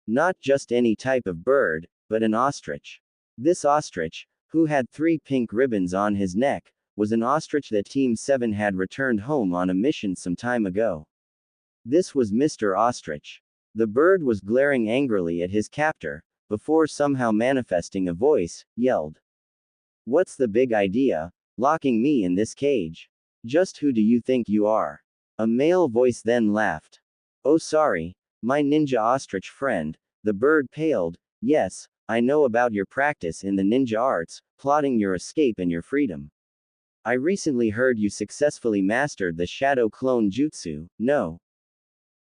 Not just any type of bird, but an ostrich. This ostrich, who had 3 pink ribbons on his neck, was an ostrich that Team 7 had returned home on a mission some time ago. This was Mr. Ostrich. The bird was glaring angrily at his captor, before somehow manifesting a voice, yelled. What's the big idea, locking me in this cage? Just who do you think you are? A male voice then laughed. Oh sorry, my ninja ostrich friend, the bird paled. Yes, I know about your practice in the ninja arts, plotting your escape and your freedom. I recently heard you successfully mastered the shadow clone jutsu. No.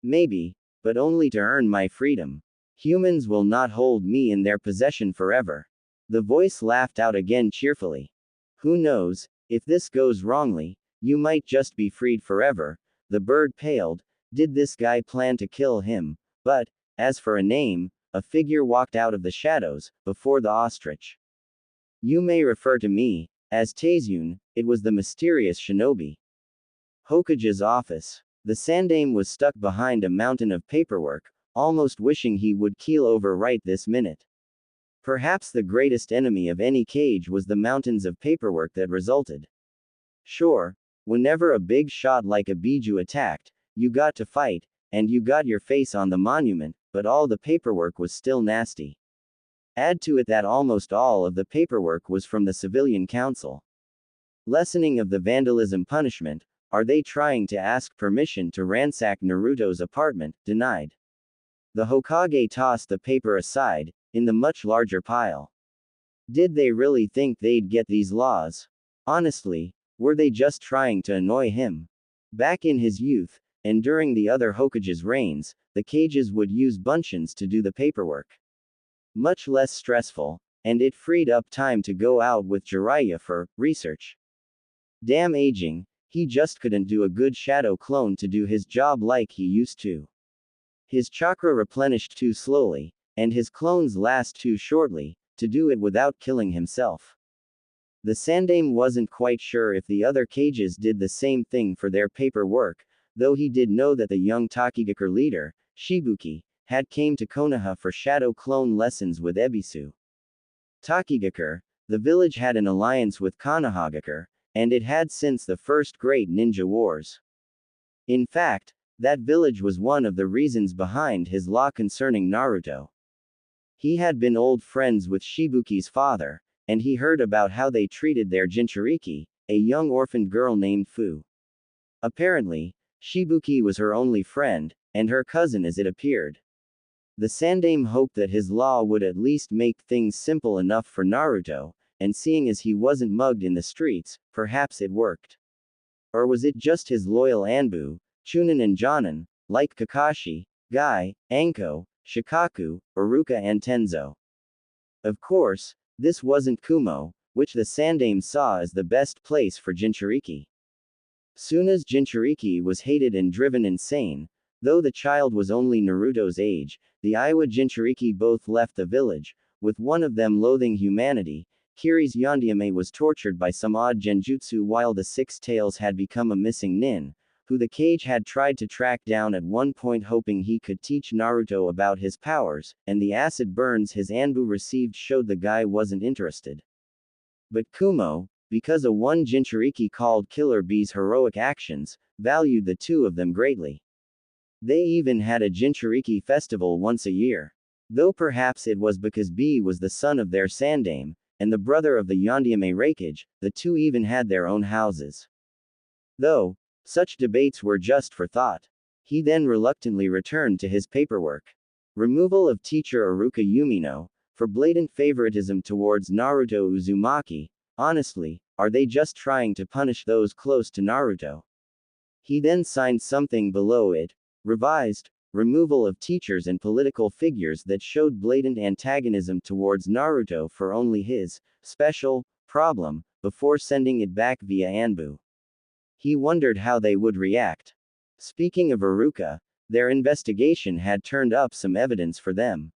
Maybe, but only to earn my freedom. Humans will not hold me in their possession forever. The voice laughed out again cheerfully. Who knows, if this goes wrongly, you might just be freed forever. The bird paled. Did this guy plan to kill him? But, as for a name, a figure walked out of the shadows, before the ostrich. You may refer to me as Taizune. It was the mysterious shinobi. Hokage's office. The Sandaime was stuck behind a mountain of paperwork, almost wishing he would keel over right this minute. Perhaps the greatest enemy of any cage was the mountains of paperwork that resulted. Sure, whenever a big shot like a Biju attacked, you got to fight, and you got your face on the monument, but all the paperwork was still nasty. Add to it that almost all of the paperwork was from the civilian council. Lessening of the vandalism punishment, are they trying to ask permission to ransack Naruto's apartment? Denied. The Hokage tossed the paper aside, in the much larger pile. Did they really think they'd get these laws? Honestly, were they just trying to annoy him? Back in his youth, and during the other Hokage's reigns, the cages would use bunchins to do the paperwork. Much less stressful, and it freed up time to go out with Jiraiya for research. Damn aging, he just couldn't do a good shadow clone to do his job like he used to. His chakra replenished too slowly, and his clones last too shortly, to do it without killing himself. The Sandaime wasn't quite sure if the other cages did the same thing for their paperwork, though he did know that the young Takigakure leader, Shibuki, had came to Konoha for shadow clone lessons with Ebisu. Takigakure, the village had an alliance with Konohagakure, and it had since the first great ninja wars. In fact, that village was one of the reasons behind his law concerning Naruto. He had been old friends with Shibuki's father, and he heard about how they treated their Jinchuriki, a young orphaned girl named Fu. Apparently, Shibuki was her only friend, and her cousin as it appeared. The Sandaime hoped that his law would at least make things simple enough for Naruto, and seeing as he wasn't mugged in the streets, perhaps it worked. Or was it just his loyal Anbu, Chunin and Jonin, like Kakashi, Gai, Anko, Shikaku, Iruka and Tenzo? Of course, this wasn't Kumo, which the Sandaime saw as the best place for Jinchuriki. Soon as Jinchuriki was hated and driven insane, though the child was only Naruto's age, the Iowa Jinchuriki both left the village, with one of them loathing humanity. Kiri's Yondaime was tortured by some odd genjutsu while the Six Tails had become a missing nin, who the cage had tried to track down at one point hoping he could teach Naruto about his powers, and the acid burns his Anbu received showed the guy wasn't interested. But Kumo, because a one Jinchuriki called Killer Bee's heroic actions, valued the two of them greatly. They even had a Jinchuriki festival once a year. Though perhaps it was because Bee was the son of their Sandaime, and the brother of the Yondaime Raikage, the two even had their own houses. Though, such debates were just for thought. He then reluctantly returned to his paperwork. Removal of teacher Iruka Yumino, for blatant favoritism towards Naruto Uzumaki. Honestly, are they just trying to punish those close to Naruto? He then signed something below it. Revised, removal of teachers and political figures that showed blatant antagonism towards Naruto for only his special problem, before sending it back via Anbu. He wondered how they would react. Speaking of Iruka, their investigation had turned up some evidence for them.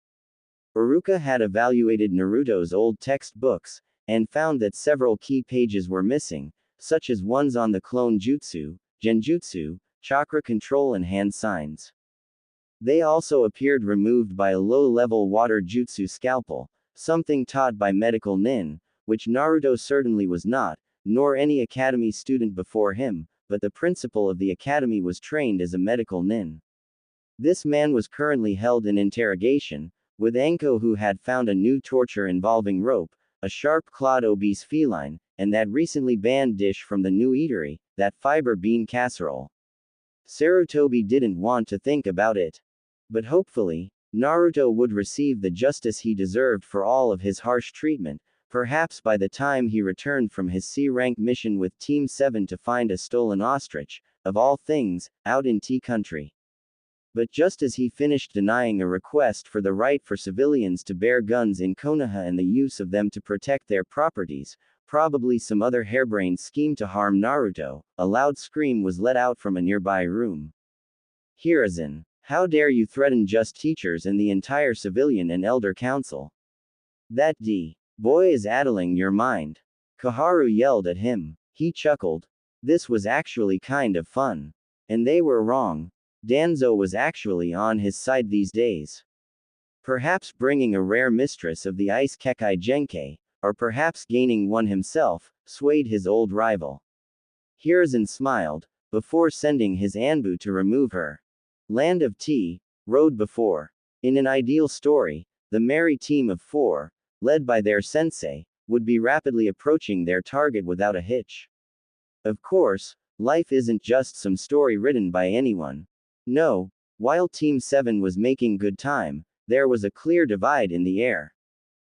Iruka had evaluated Naruto's old textbooks, and found that several key pages were missing, such as ones on the clone jutsu, genjutsu, chakra control and hand signs. They also appeared removed by a low-level water jutsu scalpel, something taught by medical nin, which Naruto certainly was not, nor any academy student before him, but the principal of the academy was trained as a medical nin. This man was currently held in interrogation, with Anko who had found a new torture involving rope, a sharp-clawed obese feline, and that recently banned dish from the new eatery, that fiber bean casserole. Sarutobi didn't want to think about it. But hopefully, Naruto would receive the justice he deserved for all of his harsh treatment, perhaps by the time he returned from his C-rank mission with Team 7 to find a stolen ostrich, of all things, out in Tea Country. But just as he finished denying a request for the right for civilians to bear guns in Konoha and the use of them to protect their properties, probably some other harebrained scheme to harm Naruto, a loud scream was let out from a nearby room. Hiruzen, how dare you threaten just teachers and the entire civilian and elder council? That boy is addling your mind. Koharu yelled at him. He chuckled. This was actually kind of fun. And they were wrong. Danzo was actually on his side these days. Perhaps bringing a rare mistress of the ice kakai Jenke, or perhaps gaining one himself, swayed his old rival. Hiruzen smiled, before sending his Anbu to remove her. Land of Tea, rode before. In an ideal story, the merry team of 4, led by their sensei, would be rapidly approaching their target without a hitch. Of course, life isn't just some story written by anyone. No, while Team 7 was making good time, there was a clear divide in the air.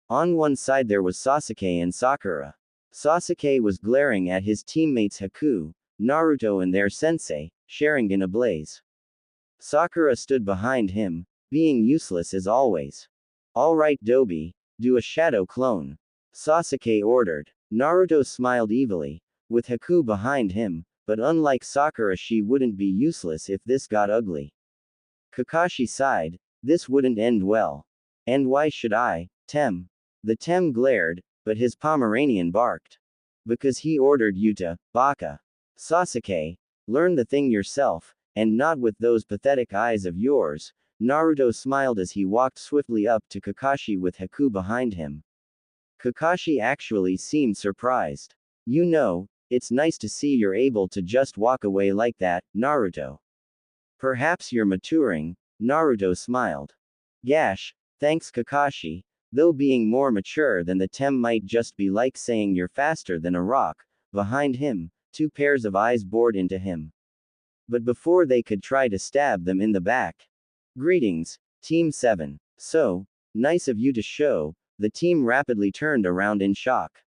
On one side there was Sasuke and Sakura. Sasuke was glaring at his teammates Haku, Naruto and their sensei, Sharingan ablaze. Sakura stood behind him, being useless as always. Alright Dobi, do a shadow clone. Sasuke ordered. Naruto smiled evilly, with Haku behind him, but unlike Sakura she wouldn't be useless if this got ugly. Kakashi sighed, this wouldn't end well. And why should I, Tem? The Tem glared, but his Pomeranian barked. Because he ordered you to, baka. Sasuke, learn the thing yourself, and not with those pathetic eyes of yours. Naruto smiled as he walked swiftly up to Kakashi with Haku behind him. Kakashi actually seemed surprised. You know, it's nice to see you're able to just walk away like that, Naruto. Perhaps you're maturing, Naruto smiled. Gosh, thanks Kakashi, though being more mature than the Tem might just be like saying you're faster than a rock. Behind him, two pairs of eyes bored into him. But before they could try to stab them in the back. Greetings, Team 7. So, nice of you to show. The team rapidly turned around in shock.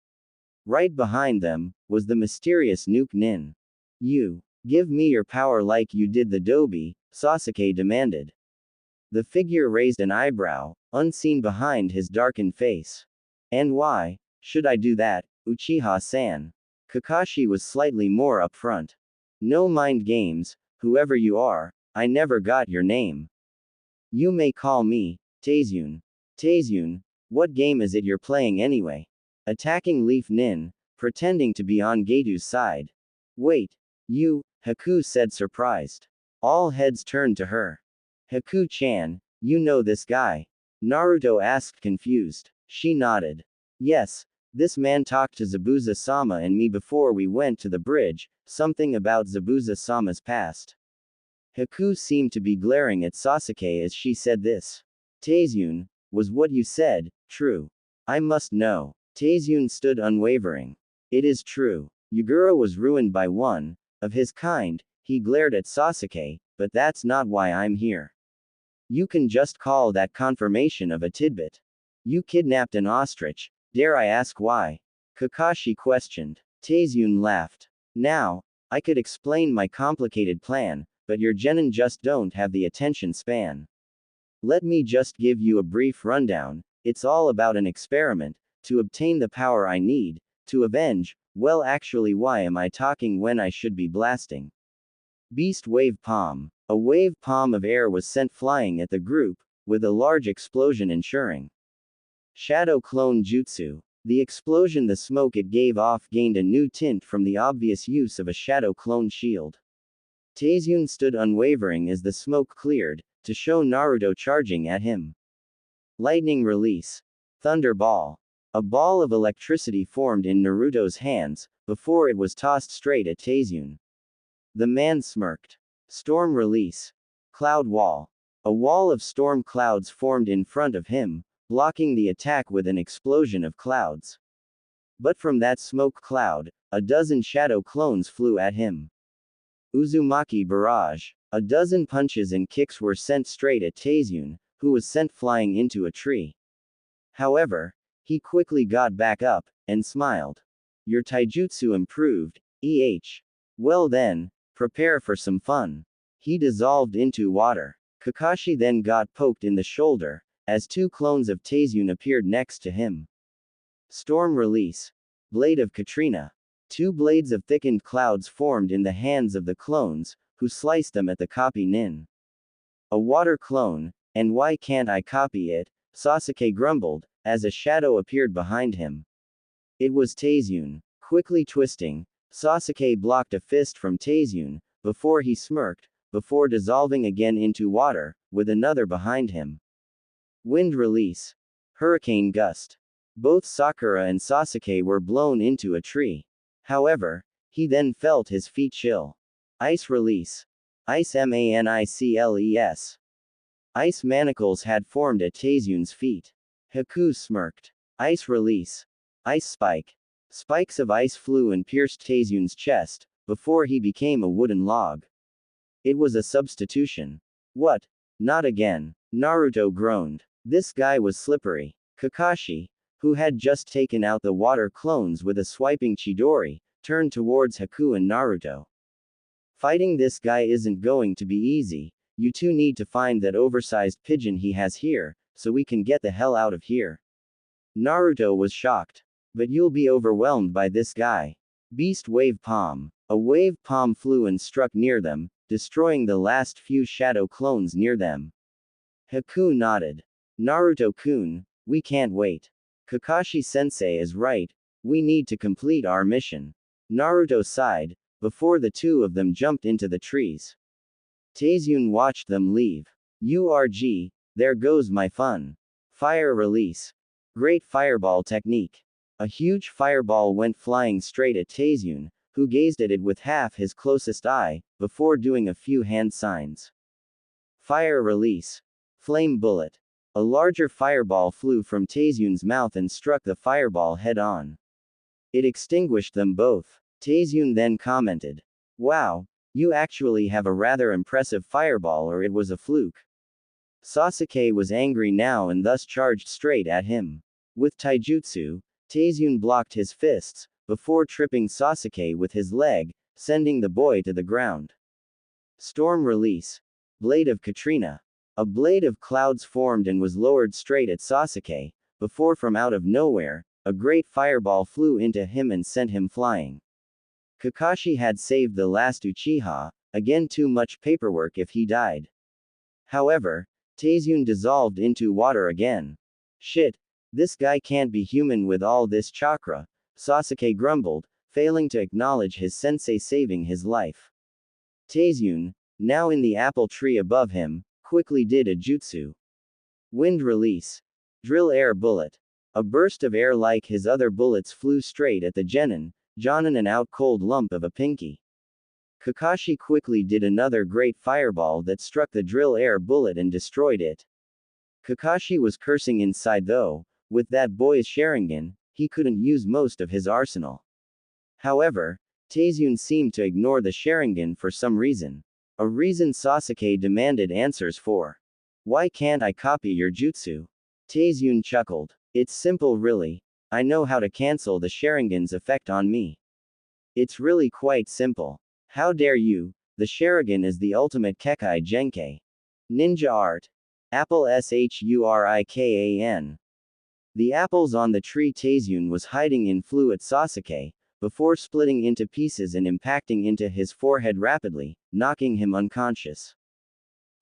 Right behind them was the mysterious Nuke Nin. You, give me your power like you did the Dobi, Sasuke demanded. The figure raised an eyebrow, unseen behind his darkened face. And why should I do that, Uchiha-san? Kakashi was slightly more upfront. No mind games, whoever you are, I never got your name. You may call me, Taizune. Taizune, what game is it you're playing anyway? Attacking Leaf Nin, pretending to be on Getu's side. Wait, you, Haku said surprised. All heads turned to her. Haku-chan, you know this guy? Naruto asked confused. She nodded. Yes, this man talked to Zabuza-sama and me before we went to the bridge, something about Zabuza-sama's past. Haku seemed to be glaring at Sasuke as she said this. Taizune, was what you said true? I must know. Taizune stood unwavering. It is true. Yugura was ruined by one of his kind. He glared at Sasuke, but that's not why I'm here. You can just call that confirmation of a tidbit. You kidnapped an ostrich, dare I ask why? Kakashi questioned. Taizune laughed. Now, I could explain my complicated plan, but your genin just don't have the attention span. Let me just give you a brief rundown. It's all about an experiment, to obtain the power I need, to avenge. Well, actually, why am I talking when I should be blasting? Beast Wave Palm. A wave palm of air was sent flying at the group, with a large explosion ensuing. Shadow Clone Jutsu. The explosion, the smoke it gave off gained a new tint from the obvious use of a shadow clone shield. Taizune stood unwavering as the smoke cleared, to show Naruto charging at him. Lightning Release. Thunder Ball. A ball of electricity formed in Naruto's hands, before it was tossed straight at Taizune. The man smirked. Storm Release. Cloud Wall. A wall of storm clouds formed in front of him, blocking the attack with an explosion of clouds. But from that smoke cloud, a dozen shadow clones flew at him. Uzumaki Barrage. A dozen punches and kicks were sent straight at Taizune, who was sent flying into a tree. However, he quickly got back up, and smiled. Your taijutsu improved, Well then, prepare for some fun. He dissolved into water. Kakashi then got poked in the shoulder, as two clones of Taizune appeared next to him. Storm Release. Blade of Katrina. Two blades of thickened clouds formed in the hands of the clones, who sliced them at the copy Nin. A water clone, and why can't I copy it? Sasuke grumbled, as a shadow appeared behind him. It was Taizune. Quickly twisting, Sasuke blocked a fist from Taizune, before he smirked, before dissolving again into water, with another behind him. Wind Release. Hurricane Gust. Both Sakura and Sasuke were blown into a tree. However, he then felt his feet chill. Ice Release. Ice Manicles. Ice manacles had formed at Taizune's feet. Haku smirked. Ice Release. Ice Spike. Spikes of ice flew and pierced Taizune's chest, before he became a wooden log. It was a substitution. What? Not again. Naruto groaned. This guy was slippery. Kakashi, who had just taken out the water clones with a swiping Chidori, turned towards Haku and Naruto. Fighting this guy isn't going to be easy. You two need to find that oversized pigeon he has here, so we can get the hell out of here. Naruto was shocked. But you'll be overwhelmed by this guy. Beast Wave Palm. A wave palm flew and struck near them, destroying the last few shadow clones near them. Haku nodded. Naruto-kun, we can't wait. Kakashi-sensei is right. We need to complete our mission. Naruto sighed, before the two of them jumped into the trees. Taizun watched them leave. URG, there goes my fun. Fire release. Great fireball technique. A huge fireball went flying straight at Taizun, who gazed at it with half his closest eye, before doing a few hand signs. Fire release. Flame bullet. A larger fireball flew from Taizun's mouth and struck the fireball head-on. It extinguished them both. Taizun then commented, "Wow, you actually have a rather impressive fireball, or it was a fluke." Sasuke was angry now and thus charged straight at him. With taijutsu, Taizun blocked his fists, before tripping Sasuke with his leg, sending the boy to the ground. Storm release. Blade of Katrina. A blade of clouds formed and was lowered straight at Sasuke, before from out of nowhere, a great fireball flew into him and sent him flying. Kakashi had saved the last Uchiha, again too much paperwork if he died. However, Taizun dissolved into water again. Shit, this guy can't be human with all this chakra, Sasuke grumbled, failing to acknowledge his sensei saving his life. Taizun, now in the apple tree above him, quickly did a jutsu. Wind release. Drill air bullet. A burst of air like his other bullets flew straight at the Jonin an out cold lump of a pinky. Kakashi quickly did another great fireball that struck the drill air bullet and destroyed it. Kakashi was cursing inside though, with that boy's Sharingan, he couldn't use most of his arsenal. However, Taizun seemed to ignore the Sharingan for some reason. A reason Sasuke demanded answers for. "Why can't I copy your jutsu?" Taizun chuckled. "It's simple really. I know how to cancel the Sharingan's effect on me. It's really quite simple. How dare you? The Sharingan is the ultimate kakai Jenke. Ninja art. Apple Shurikan. The apples on the tree Taizun was hiding in flew at Sasuke, before splitting into pieces and impacting into his forehead rapidly, knocking him unconscious.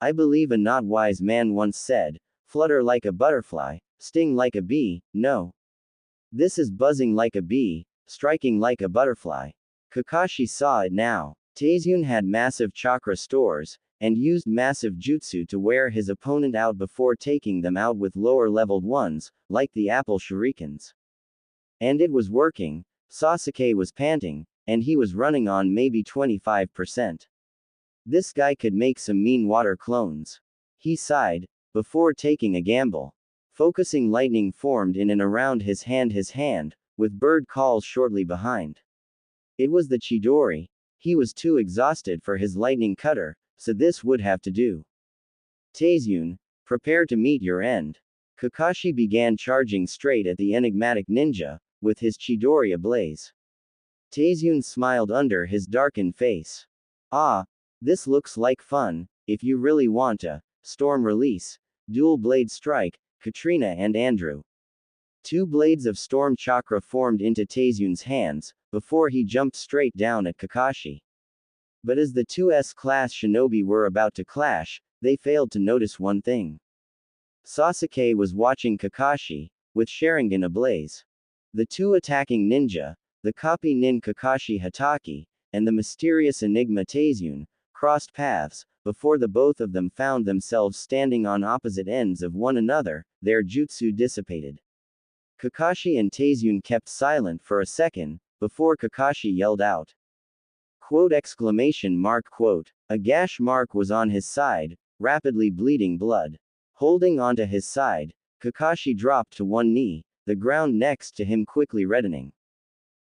I believe a not wise man once said, "Flutter like a butterfly, sting like a bee." No. This is buzzing like a bee, striking like a butterfly. Kakashi saw it now. Taizun had massive chakra stores, and used massive jutsu to wear his opponent out before taking them out with lower-leveled ones, like the apple shurikens. And it was working. Sasuke was panting, and he was running on maybe 25%. This guy could make some mean water clones. He sighed, before taking a gamble. Focusing lightning formed in and around his hand, with bird calls shortly behind. It was the Chidori. He was too exhausted for his lightning cutter, so this would have to do. Taizun, prepare to meet your end. Kakashi began charging straight at the enigmatic ninja, with his Chidori ablaze. Taizun smiled under his darkened face. "Ah, this looks like fun, if you really want to." Storm release. Dual blade strike. Katrina and Andrew. Two blades of storm chakra formed into Taizun's hands, before he jumped straight down at Kakashi. But as the two S-class shinobi were about to clash, they failed to notice one thing. Sasuke was watching Kakashi, with Sharingan ablaze. The two attacking ninja, the copy nin Kakashi Hatake, and the mysterious enigma Taizun, crossed paths, before the both of them found themselves standing on opposite ends of one another, their jutsu dissipated. Kakashi and Taizun kept silent for a second, before Kakashi yelled out. Quote exclamation mark quote. A gash mark was on his side, rapidly bleeding blood. Holding onto his side, Kakashi dropped to one knee, the ground next to him quickly reddening.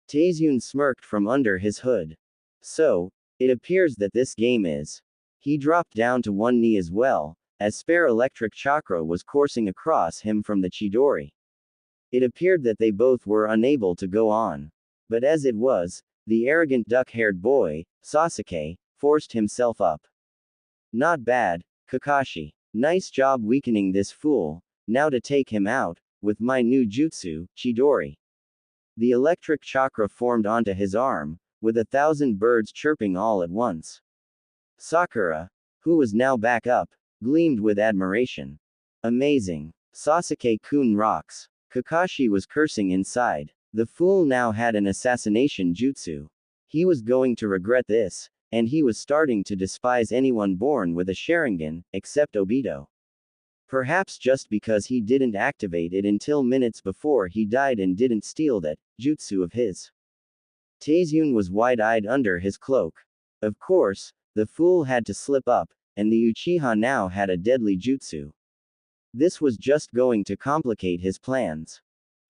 Taizun smirked from under his hood. So, it appears that this game is. He dropped down to one knee as well, as spare electric chakra was coursing across him from the Chidori. It appeared that they both were unable to go on. But as it was, the arrogant duck-haired boy, Sasuke, forced himself up. Not bad, Kakashi. Nice job weakening this fool. Now to take him out, with my new jutsu, Chidori. The electric chakra formed onto his arm, with 1,000 birds chirping all at once. Sakura, who was now back up, gleamed with admiration. Amazing. Sasuke-kun rocks. Kakashi was cursing inside. The fool now had an assassination jutsu. He was going to regret this, and he was starting to despise anyone born with a Sharingan, except Obito. Perhaps just because he didn't activate it until minutes before he died and didn't steal that jutsu of his. Taizun was wide-eyed under his cloak. Of course, the fool had to slip up, and the Uchiha now had a deadly jutsu. This was just going to complicate his plans.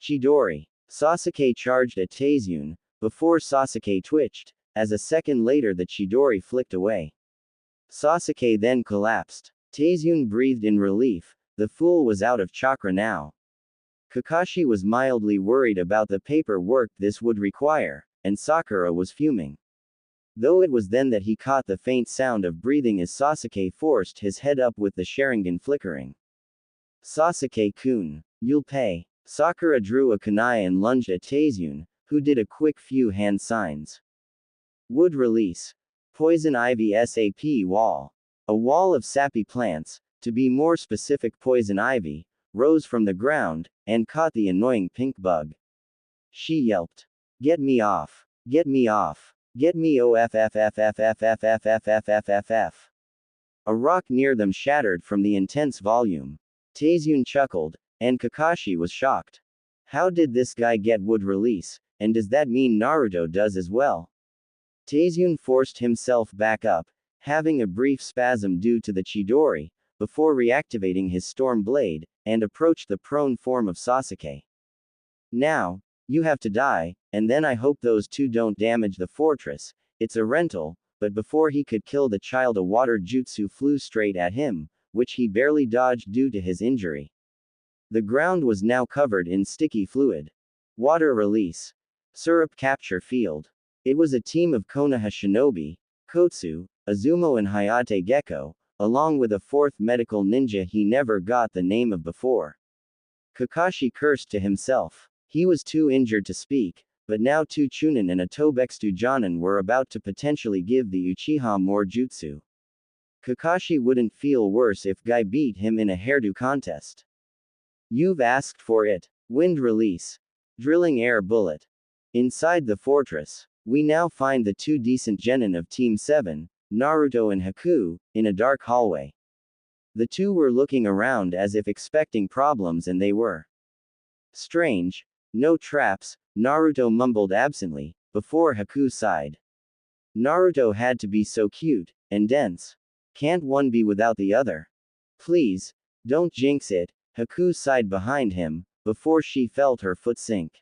Chidori. Sasuke charged at Taizun, before Sasuke twitched, as a second later the Chidori flicked away. Sasuke then collapsed. Taizun breathed in relief, the fool was out of chakra now. Kakashi was mildly worried about the paperwork this would require, and Sakura was fuming. Though it was then that he caught the faint sound of breathing as Sasuke forced his head up with the Sharingan flickering. Sasuke-kun, you'll pay. Sakura drew a kunai and lunged at Taizun, who did a quick few hand signs. Wood release. Poison ivy sap wall. A wall of sappy plants, to be more specific poison ivy, rose from the ground, and caught the annoying pink bug. She yelped. Get me off. Get me off. Get me off. A rock near them shattered from the intense volume. Taizun chuckled, and Kakashi was shocked. How did this guy get wood release, and does that mean Naruto does as well? Taizun forced himself back up, having a brief spasm due to the Chidori, before reactivating his storm blade, and approached the prone form of Sasuke. Now, you have to die, and then I hope those two don't damage the fortress. It's a rental, but before he could kill the child a water jutsu flew straight at him, which he barely dodged due to his injury. The ground was now covered in sticky fluid. Water release. Syrup capture field. It was a team of Konoha Shinobi, Kotsu, Azumo and Hayate Gecko, along with a fourth medical ninja he never got the name of before. Kakashi cursed to himself. He was too injured to speak, but now two Chunin and a Tobextu Jonin were about to potentially give the Uchiha more jutsu. Kakashi wouldn't feel worse if Guy beat him in a hairdo contest. You've asked for it. Wind release. Drilling air bullet. Inside the fortress, we now find the two decent genin of Team 7, Naruto and Haku, in a dark hallway. The two were looking around as if expecting problems, and they were. Strange. No traps, Naruto mumbled absently, before Haku sighed. Naruto had to be so cute, and dense. Can't one be without the other? Please, don't jinx it, Haku sighed behind him, before she felt her foot sink.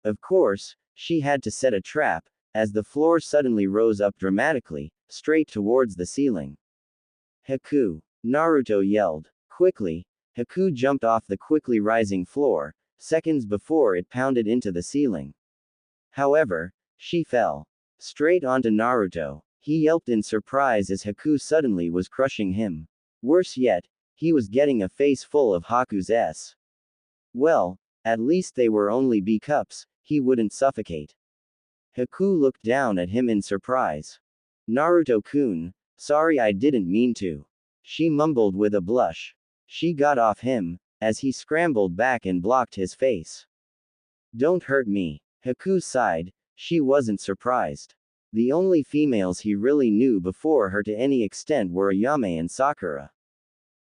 Of course, she had to set a trap, as the floor suddenly rose up dramatically, straight towards the ceiling. Haku! Naruto yelled. Quickly, Haku jumped off the quickly rising floor, seconds before it pounded into the ceiling. However, she fell. Straight onto Naruto. He yelped in surprise as Haku suddenly was crushing him. Worse yet, he was getting a face full of Haku's S. Well, at least they were only B cups, he wouldn't suffocate. Haku looked down at him in surprise. Naruto-kun, sorry I didn't mean to. She mumbled with a blush. She got off him, as he scrambled back and blocked his face. Don't hurt me. Haku sighed. She wasn't surprised. The only females he really knew before her to any extent were Ayame and Sakura.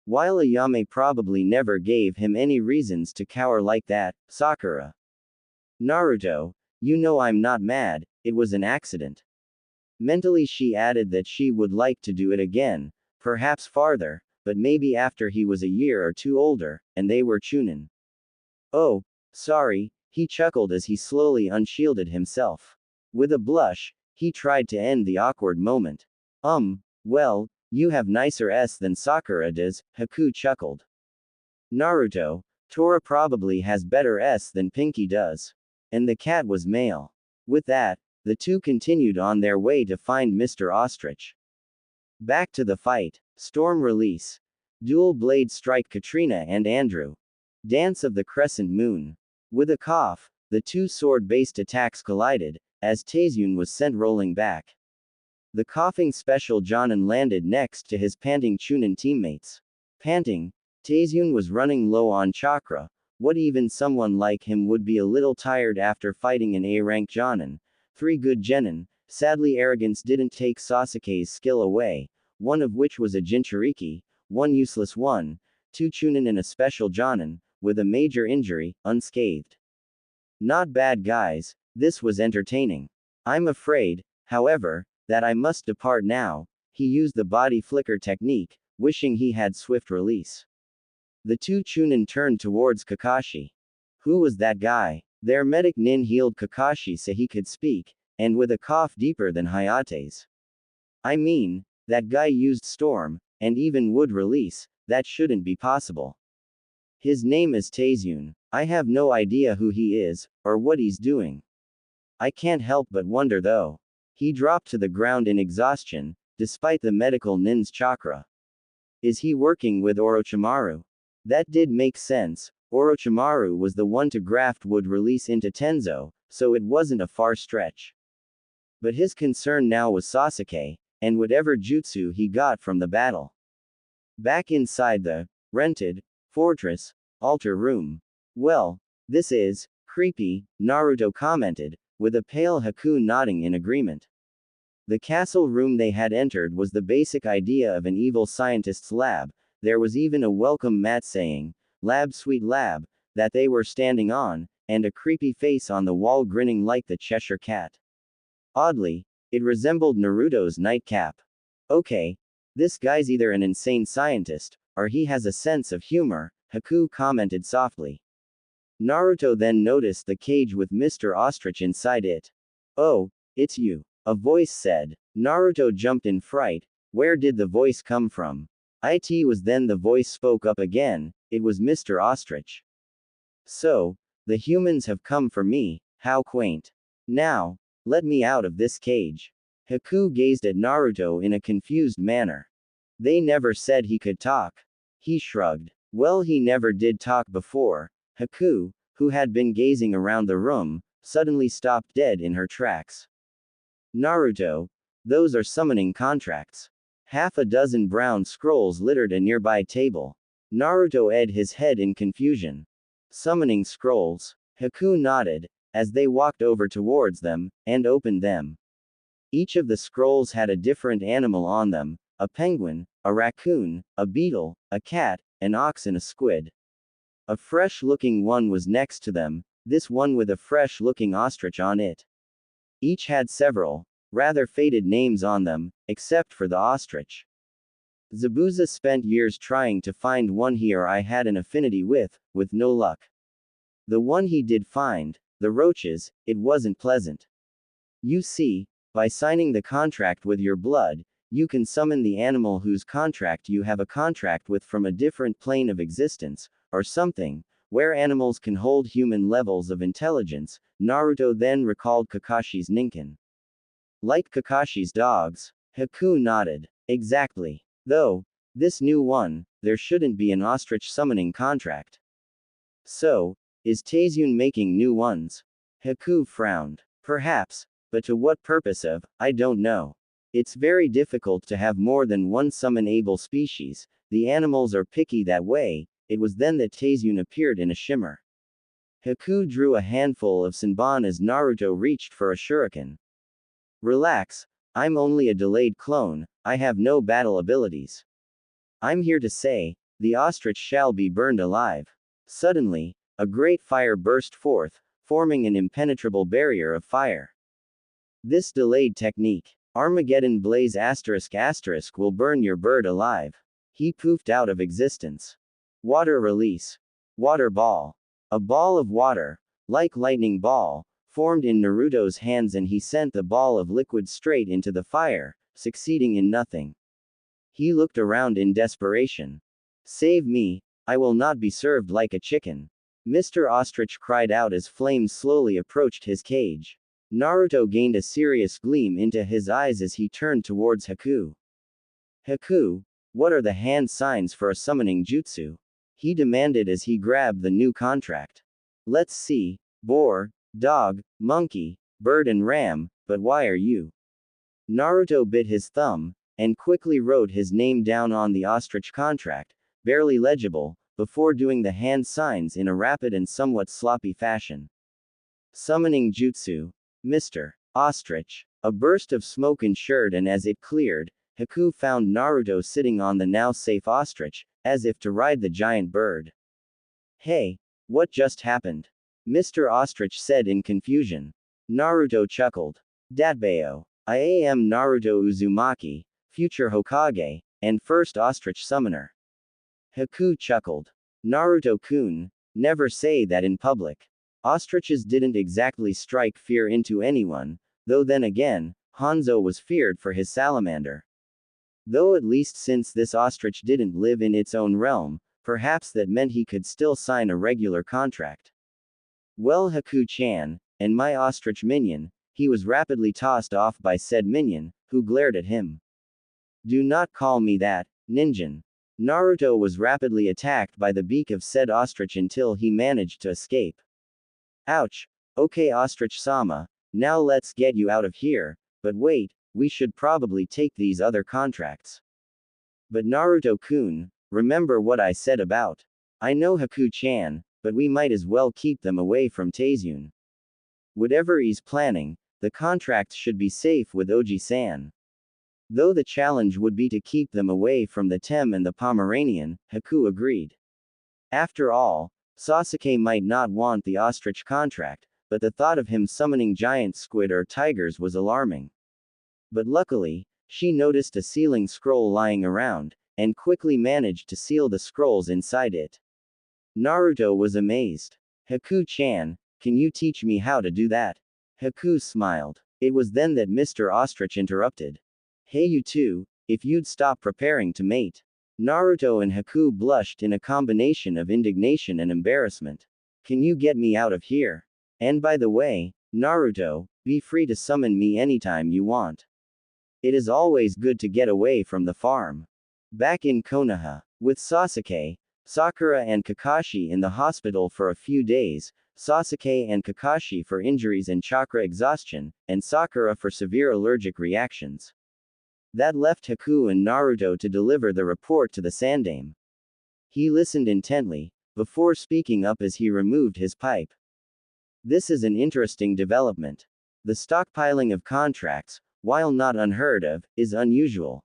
While Ayame probably never gave him any reasons to cower like that, Sakura. Naruto, you know I'm not mad, it was an accident. Mentally she added that she would like to do it again, perhaps farther, but maybe after he was a year or two older, and they were Chunin. Oh, sorry, he chuckled as he slowly unshielded himself. With a blush, he tried to end the awkward moment. Well, you have nicer S than Sakura does, Haku chuckled. Naruto, Tora probably has better S than Pinky does. And the cat was male. With that, the two continued on their way to find Mr. Ostrich. Back to the fight. Storm release. Dual blade strike Katrina and Andrew. Dance of the crescent moon. With a cough, the two sword-based attacks collided, as Taizun was sent rolling back. The coughing special Jonin landed next to his panting Chunin teammates. Panting, Taizun was running low on chakra. What even someone like him would be a little tired after fighting an A-rank Jonin, 3 good genin, Sadly, arrogance didn't take Sasuke's skill away, one of which was a Jinchuriki, one useless one, two Chunin and a special Jonin, with a major injury, unscathed. Not bad, guys, this was entertaining. I'm afraid, however, that I must depart now. He used the body flicker technique, wishing he had swift release. The two Chunin turned towards Kakashi. Who was that guy? Their medic Nin healed Kakashi so he could speak, and with a cough deeper than Hayate's. I mean, that guy used storm, and even would release, that shouldn't be possible. His name is Taizune. I have no idea who he is, or what he's doing. I can't help but wonder though. He dropped to the ground in exhaustion, despite the medical Nin's chakra. Is he working with Orochimaru? That did make sense. Orochimaru was the one to graft would release into Tenzo, so it wasn't a far stretch. But his concern now was Sasuke, and whatever jutsu he got from the battle. Back inside the rented fortress altar room. Well, this is creepy, Naruto commented, with a pale Haku nodding in agreement. The castle room they had entered was the basic idea of an evil scientist's lab. There was even a welcome mat saying, "Lab sweet lab," that they were standing on, and a creepy face on the wall grinning like the Cheshire Cat. Oddly, it resembled Naruto's nightcap. Okay, this guy's either an insane scientist, or he has a sense of humor, Haku commented softly. Naruto then noticed the cage with Mr. Ostrich inside it. "Oh, it's you," a voice said. Naruto jumped in fright. Where did the voice come from? It was then the voice spoke up again. It was Mr. Ostrich. "So, the humans have come for me, how quaint. Now, let me out of this cage." Haku gazed at Naruto in a confused manner. They never said he could talk. He shrugged. Well, he never did talk before. Haku, who had been gazing around the room, suddenly stopped dead in her tracks. "Naruto, those are summoning contracts." Half a dozen brown scrolls littered a nearby table. Naruto edged his head in confusion. "Summoning scrolls?" Haku nodded, as they walked over towards them, and opened them. Each of the scrolls had a different animal on them, a penguin, a raccoon, a beetle, a cat, an ox and a squid. A fresh-looking one was next to them, this one with a fresh-looking ostrich on it. Each had several, rather faded names on them, except for the ostrich. Zabuza spent years trying to find one he or I had an affinity with no luck. The one he did find, the roaches, it wasn't pleasant. You see, by signing the contract with your blood, you can summon the animal whose contract you have a contract with from a different plane of existence, or something, where animals can hold human levels of intelligence. Naruto then recalled Kakashi's Ninken. Like Kakashi's dogs? Haku nodded. Exactly. Though, this new one, there shouldn't be an ostrich summoning contract. So, is Taizune making new ones? Haku frowned. Perhaps, but to what purpose of, I don't know. It's very difficult to have more than one summon-able species, the animals are picky that way. It was then that Taizune appeared in a shimmer. Haku drew a handful of Senbon as Naruto reached for a shuriken. Relax, I'm only a delayed clone, I have no battle abilities. I'm here to say, the ostrich shall be burned alive. Suddenly, a great fire burst forth, forming an impenetrable barrier of fire. This delayed technique, Armageddon Blaze *** will burn your bird alive. He poofed out of existence. Water release. Water ball. A ball of water, like lightning ball, formed in Naruto's hands and he sent the ball of liquid straight into the fire, succeeding in nothing. He looked around in desperation. Save me, I will not be served like a chicken. Mr. Ostrich cried out as flames slowly approached his cage. Naruto gained a serious gleam into his eyes as he turned towards Haku. Haku, what are the hand signs for a summoning jutsu? He demanded as he grabbed the new contract. Let's see, boar, dog, monkey, bird and ram, but why are you? Naruto bit his thumb, and quickly wrote his name down on the ostrich contract, barely legible, before doing the hand signs in a rapid and somewhat sloppy fashion. Summoning jutsu. Mr. Ostrich. A burst of smoke ensured, and as it cleared, Haku found Naruto sitting on the now safe ostrich, as if to ride the giant bird. Hey, what just happened? Mr. Ostrich said in confusion. Naruto chuckled. Datbeo. I am Naruto Uzumaki, future Hokage, and first ostrich summoner. Haku chuckled. Naruto-kun, never say that in public. Ostriches didn't exactly strike fear into anyone, though then again, Hanzo was feared for his salamander. Though at least since this ostrich didn't live in its own realm, perhaps that meant he could still sign a regular contract. Well, Haku-chan, and my ostrich minion, he was rapidly tossed off by said minion, who glared at him. Do not call me that, ninjin. Naruto was rapidly attacked by the beak of said ostrich until he managed to escape. Ouch. Okay, ostrich-sama, now let's get you out of here, but wait, we should probably take these other contracts. But Naruto-kun, remember what I said about. I know Haku-chan, but we might as well keep them away from Taizune. Whatever he's planning, the contracts should be safe with Oji-san. Though the challenge would be to keep them away from the Tem and the Pomeranian, Haku agreed. After all, Sasuke might not want the ostrich contract, but the thought of him summoning giant squid or tigers was alarming. But luckily, she noticed a sealing scroll lying around, and quickly managed to seal the scrolls inside it. Naruto was amazed. Haku-chan, can you teach me how to do that? Haku smiled. It was then that Mr. Ostrich interrupted. Hey you two, if you'd stop preparing to mate. Naruto and Haku blushed in a combination of indignation and embarrassment. Can you get me out of here? And by the way, Naruto, be free to summon me anytime you want. It is always good to get away from the farm. Back in Konoha, with Sasuke, Sakura and Kakashi in the hospital for a few days, Sasuke and Kakashi for injuries and chakra exhaustion, and Sakura for severe allergic reactions. That left Haku and Naruto to deliver the report to the Sandaime. He listened intently, before speaking up as he removed his pipe. This is an interesting development. The stockpiling of contracts, while not unheard of, is unusual.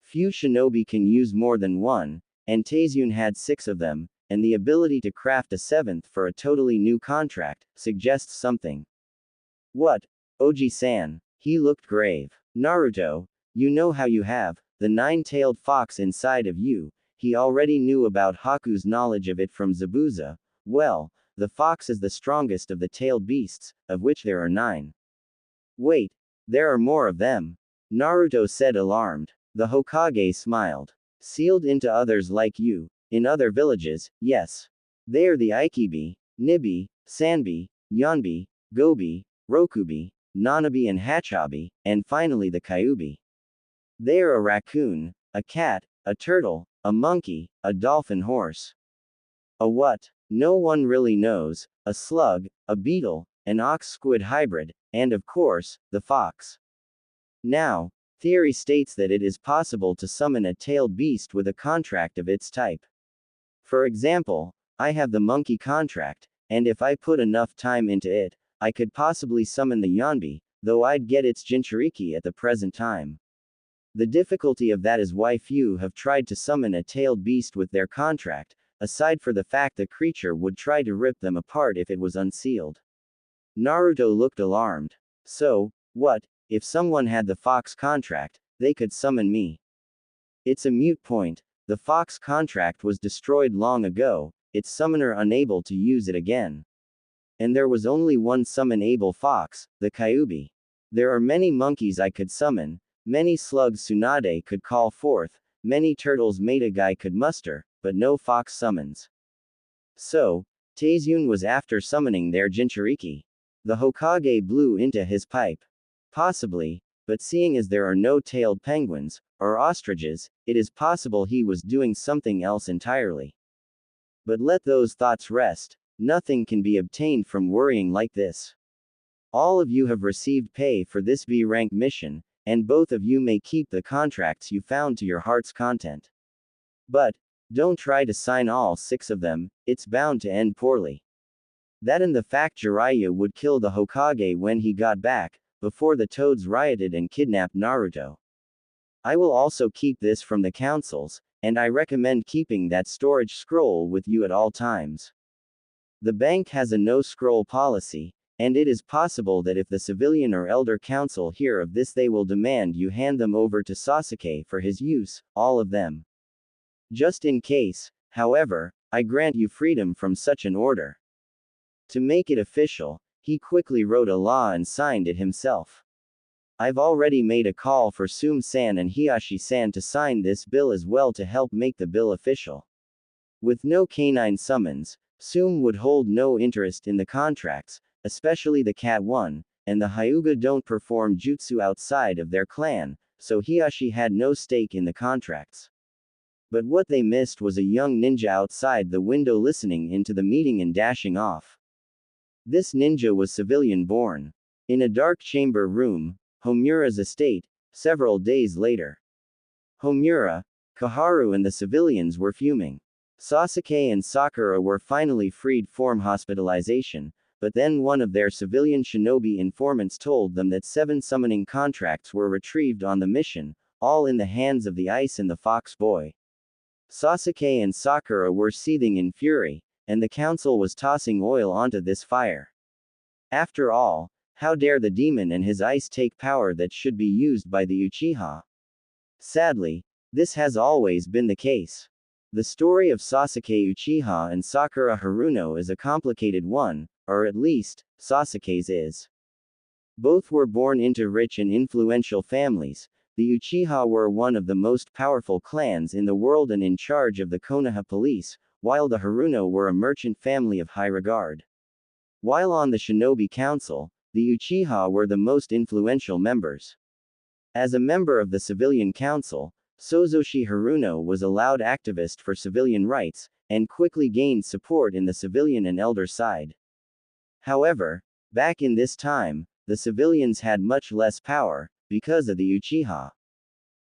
Few shinobi can use more than one, and Taizune had 6 of them, and the ability to craft a 7th for a totally new contract, suggests something. What? Oji-san. He looked grave. Naruto, you know how you have the 9-tailed fox inside of you. He already knew about Haku's knowledge of it from Zabuza. Well, the fox is the strongest of the tailed beasts, of which there are 9. Wait, there are more of them. Naruto said, alarmed. The Hokage smiled. Sealed into others like you, in other villages, yes. They are the Ikibi, Nibi, Sanbi, Yonbi, Gobi, Rokubi, Nanabi and Hachabi, and finally the Kyubi. They are a raccoon, a cat, a turtle, a monkey, a dolphin horse. A what? No one really knows, a slug, a beetle, an ox-squid hybrid, and of course, the fox. Now, theory states that it is possible to summon a tailed beast with a contract of its type. For example, I have the monkey contract, and if I put enough time into it, I could possibly summon the Yonbi, though I'd get its Jinchuriki at the present time. The difficulty of that is why few have tried to summon a tailed beast with their contract, aside for the fact the creature would try to rip them apart if it was unsealed. Naruto looked alarmed. So, what, if someone had the fox contract, they could summon me? It's a moot point, the fox contract was destroyed long ago, its summoner unable to use it again. And there was only one summon-able fox, the Kyubi. There are many monkeys I could summon, many slugs Tsunade could call forth, many turtles Metagai could muster, but no fox summons. So, Taizune was after summoning their Jinchuriki. The Hokage blew into his pipe. Possibly, but seeing as there are no tailed penguins, or ostriches, it is possible he was doing something else entirely. But let those thoughts rest, nothing can be obtained from worrying like this. All of you have received pay for this B-rank mission, and both of you may keep the contracts you found to your heart's content. But, don't try to sign all 6 of them, it's bound to end poorly. That and the fact Jiraiya would kill the Hokage when he got back, before the Toads rioted and kidnapped Naruto. I will also keep this from the councils, and I recommend keeping that storage scroll with you at all times. The bank has a no-scroll policy, and it is possible that if the civilian or elder council hear of this they will demand you hand them over to Sasuke for his use, all of them. Just in case, however, I grant you freedom from such an order. To make it official, he quickly wrote a law and signed it himself. I've already made a call for Sum-san and Hiashi-san to sign this bill as well to help make the bill official. With no canine summons, Sum would hold no interest in the contracts, especially the Cat one, and the Hyuga don't perform jutsu outside of their clan, so Hiashi had no stake in the contracts. But what they missed was a young ninja outside the window listening into the meeting and dashing off. This ninja was civilian born. In a dark chamber room, Homura's estate, several days later. Homura, Kaharu and the civilians were fuming. Sasuke and Sakura were finally freed from hospitalization, but then one of their civilian shinobi informants told them that 7 summoning contracts were retrieved on the mission, all in the hands of the Ice and the Fox Boy. Sasuke and Sakura were seething in fury, and the council was tossing oil onto this fire. After all, how dare the demon and his ice take power that should be used by the Uchiha? Sadly, this has always been the case. The story of Sasuke Uchiha and Sakura Haruno is a complicated one, or at least, Sasuke's is. Both were born into rich and influential families. The Uchiha were one of the most powerful clans in the world and in charge of the Konoha police, while the Haruno were a merchant family of high regard. While on the Shinobi Council, the Uchiha were the most influential members. As a member of the Civilian Council, Sozoshi Haruno was a loud activist for civilian rights, and quickly gained support in the civilian and elder side. However, back in this time, the civilians had much less power, because of the Uchiha.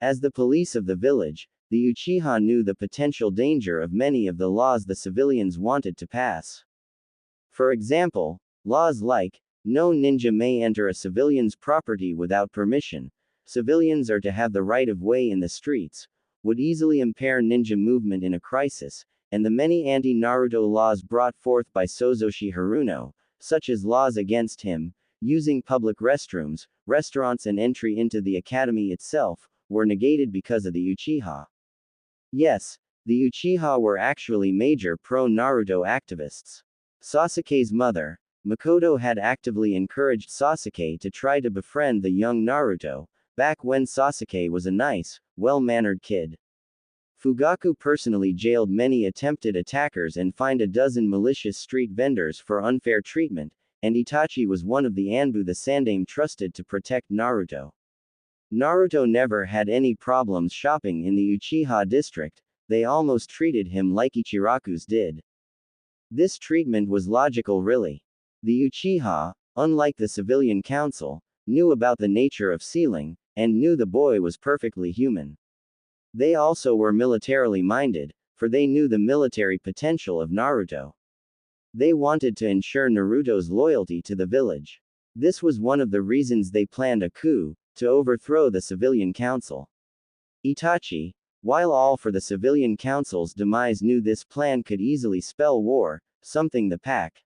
As the police of the village, the Uchiha knew the potential danger of many of the laws the civilians wanted to pass. For example, laws like, no ninja may enter a civilian's property without permission, civilians are to have the right of way in the streets, would easily impair ninja movement in a crisis, and the many anti-Naruto laws brought forth by Sozoshi Haruno, such as laws against him, using public restrooms, restaurants and entry into the academy itself, were negated because of the Uchiha. Yes, the Uchiha were actually major pro-Naruto activists. Sasuke's mother, Makoto had actively encouraged Sasuke to try to befriend the young Naruto, back when Sasuke was a nice, well-mannered kid. Fugaku personally jailed many attempted attackers and fined a dozen malicious street vendors for unfair treatment, and Itachi was one of the Anbu the Sandaime trusted to protect Naruto. Naruto never had any problems shopping in the Uchiha district, they almost treated him like Ichiraku's did. This treatment was logical really. The Uchiha, unlike the civilian council, knew about the nature of sealing, and knew the boy was perfectly human. They also were militarily minded, for they knew the military potential of Naruto. They wanted to ensure Naruto's loyalty to the village. This was one of the reasons they planned a coup, to overthrow the civilian council. Itachi, while all for the civilian council's demise, knew this plan could easily spell war, something the pack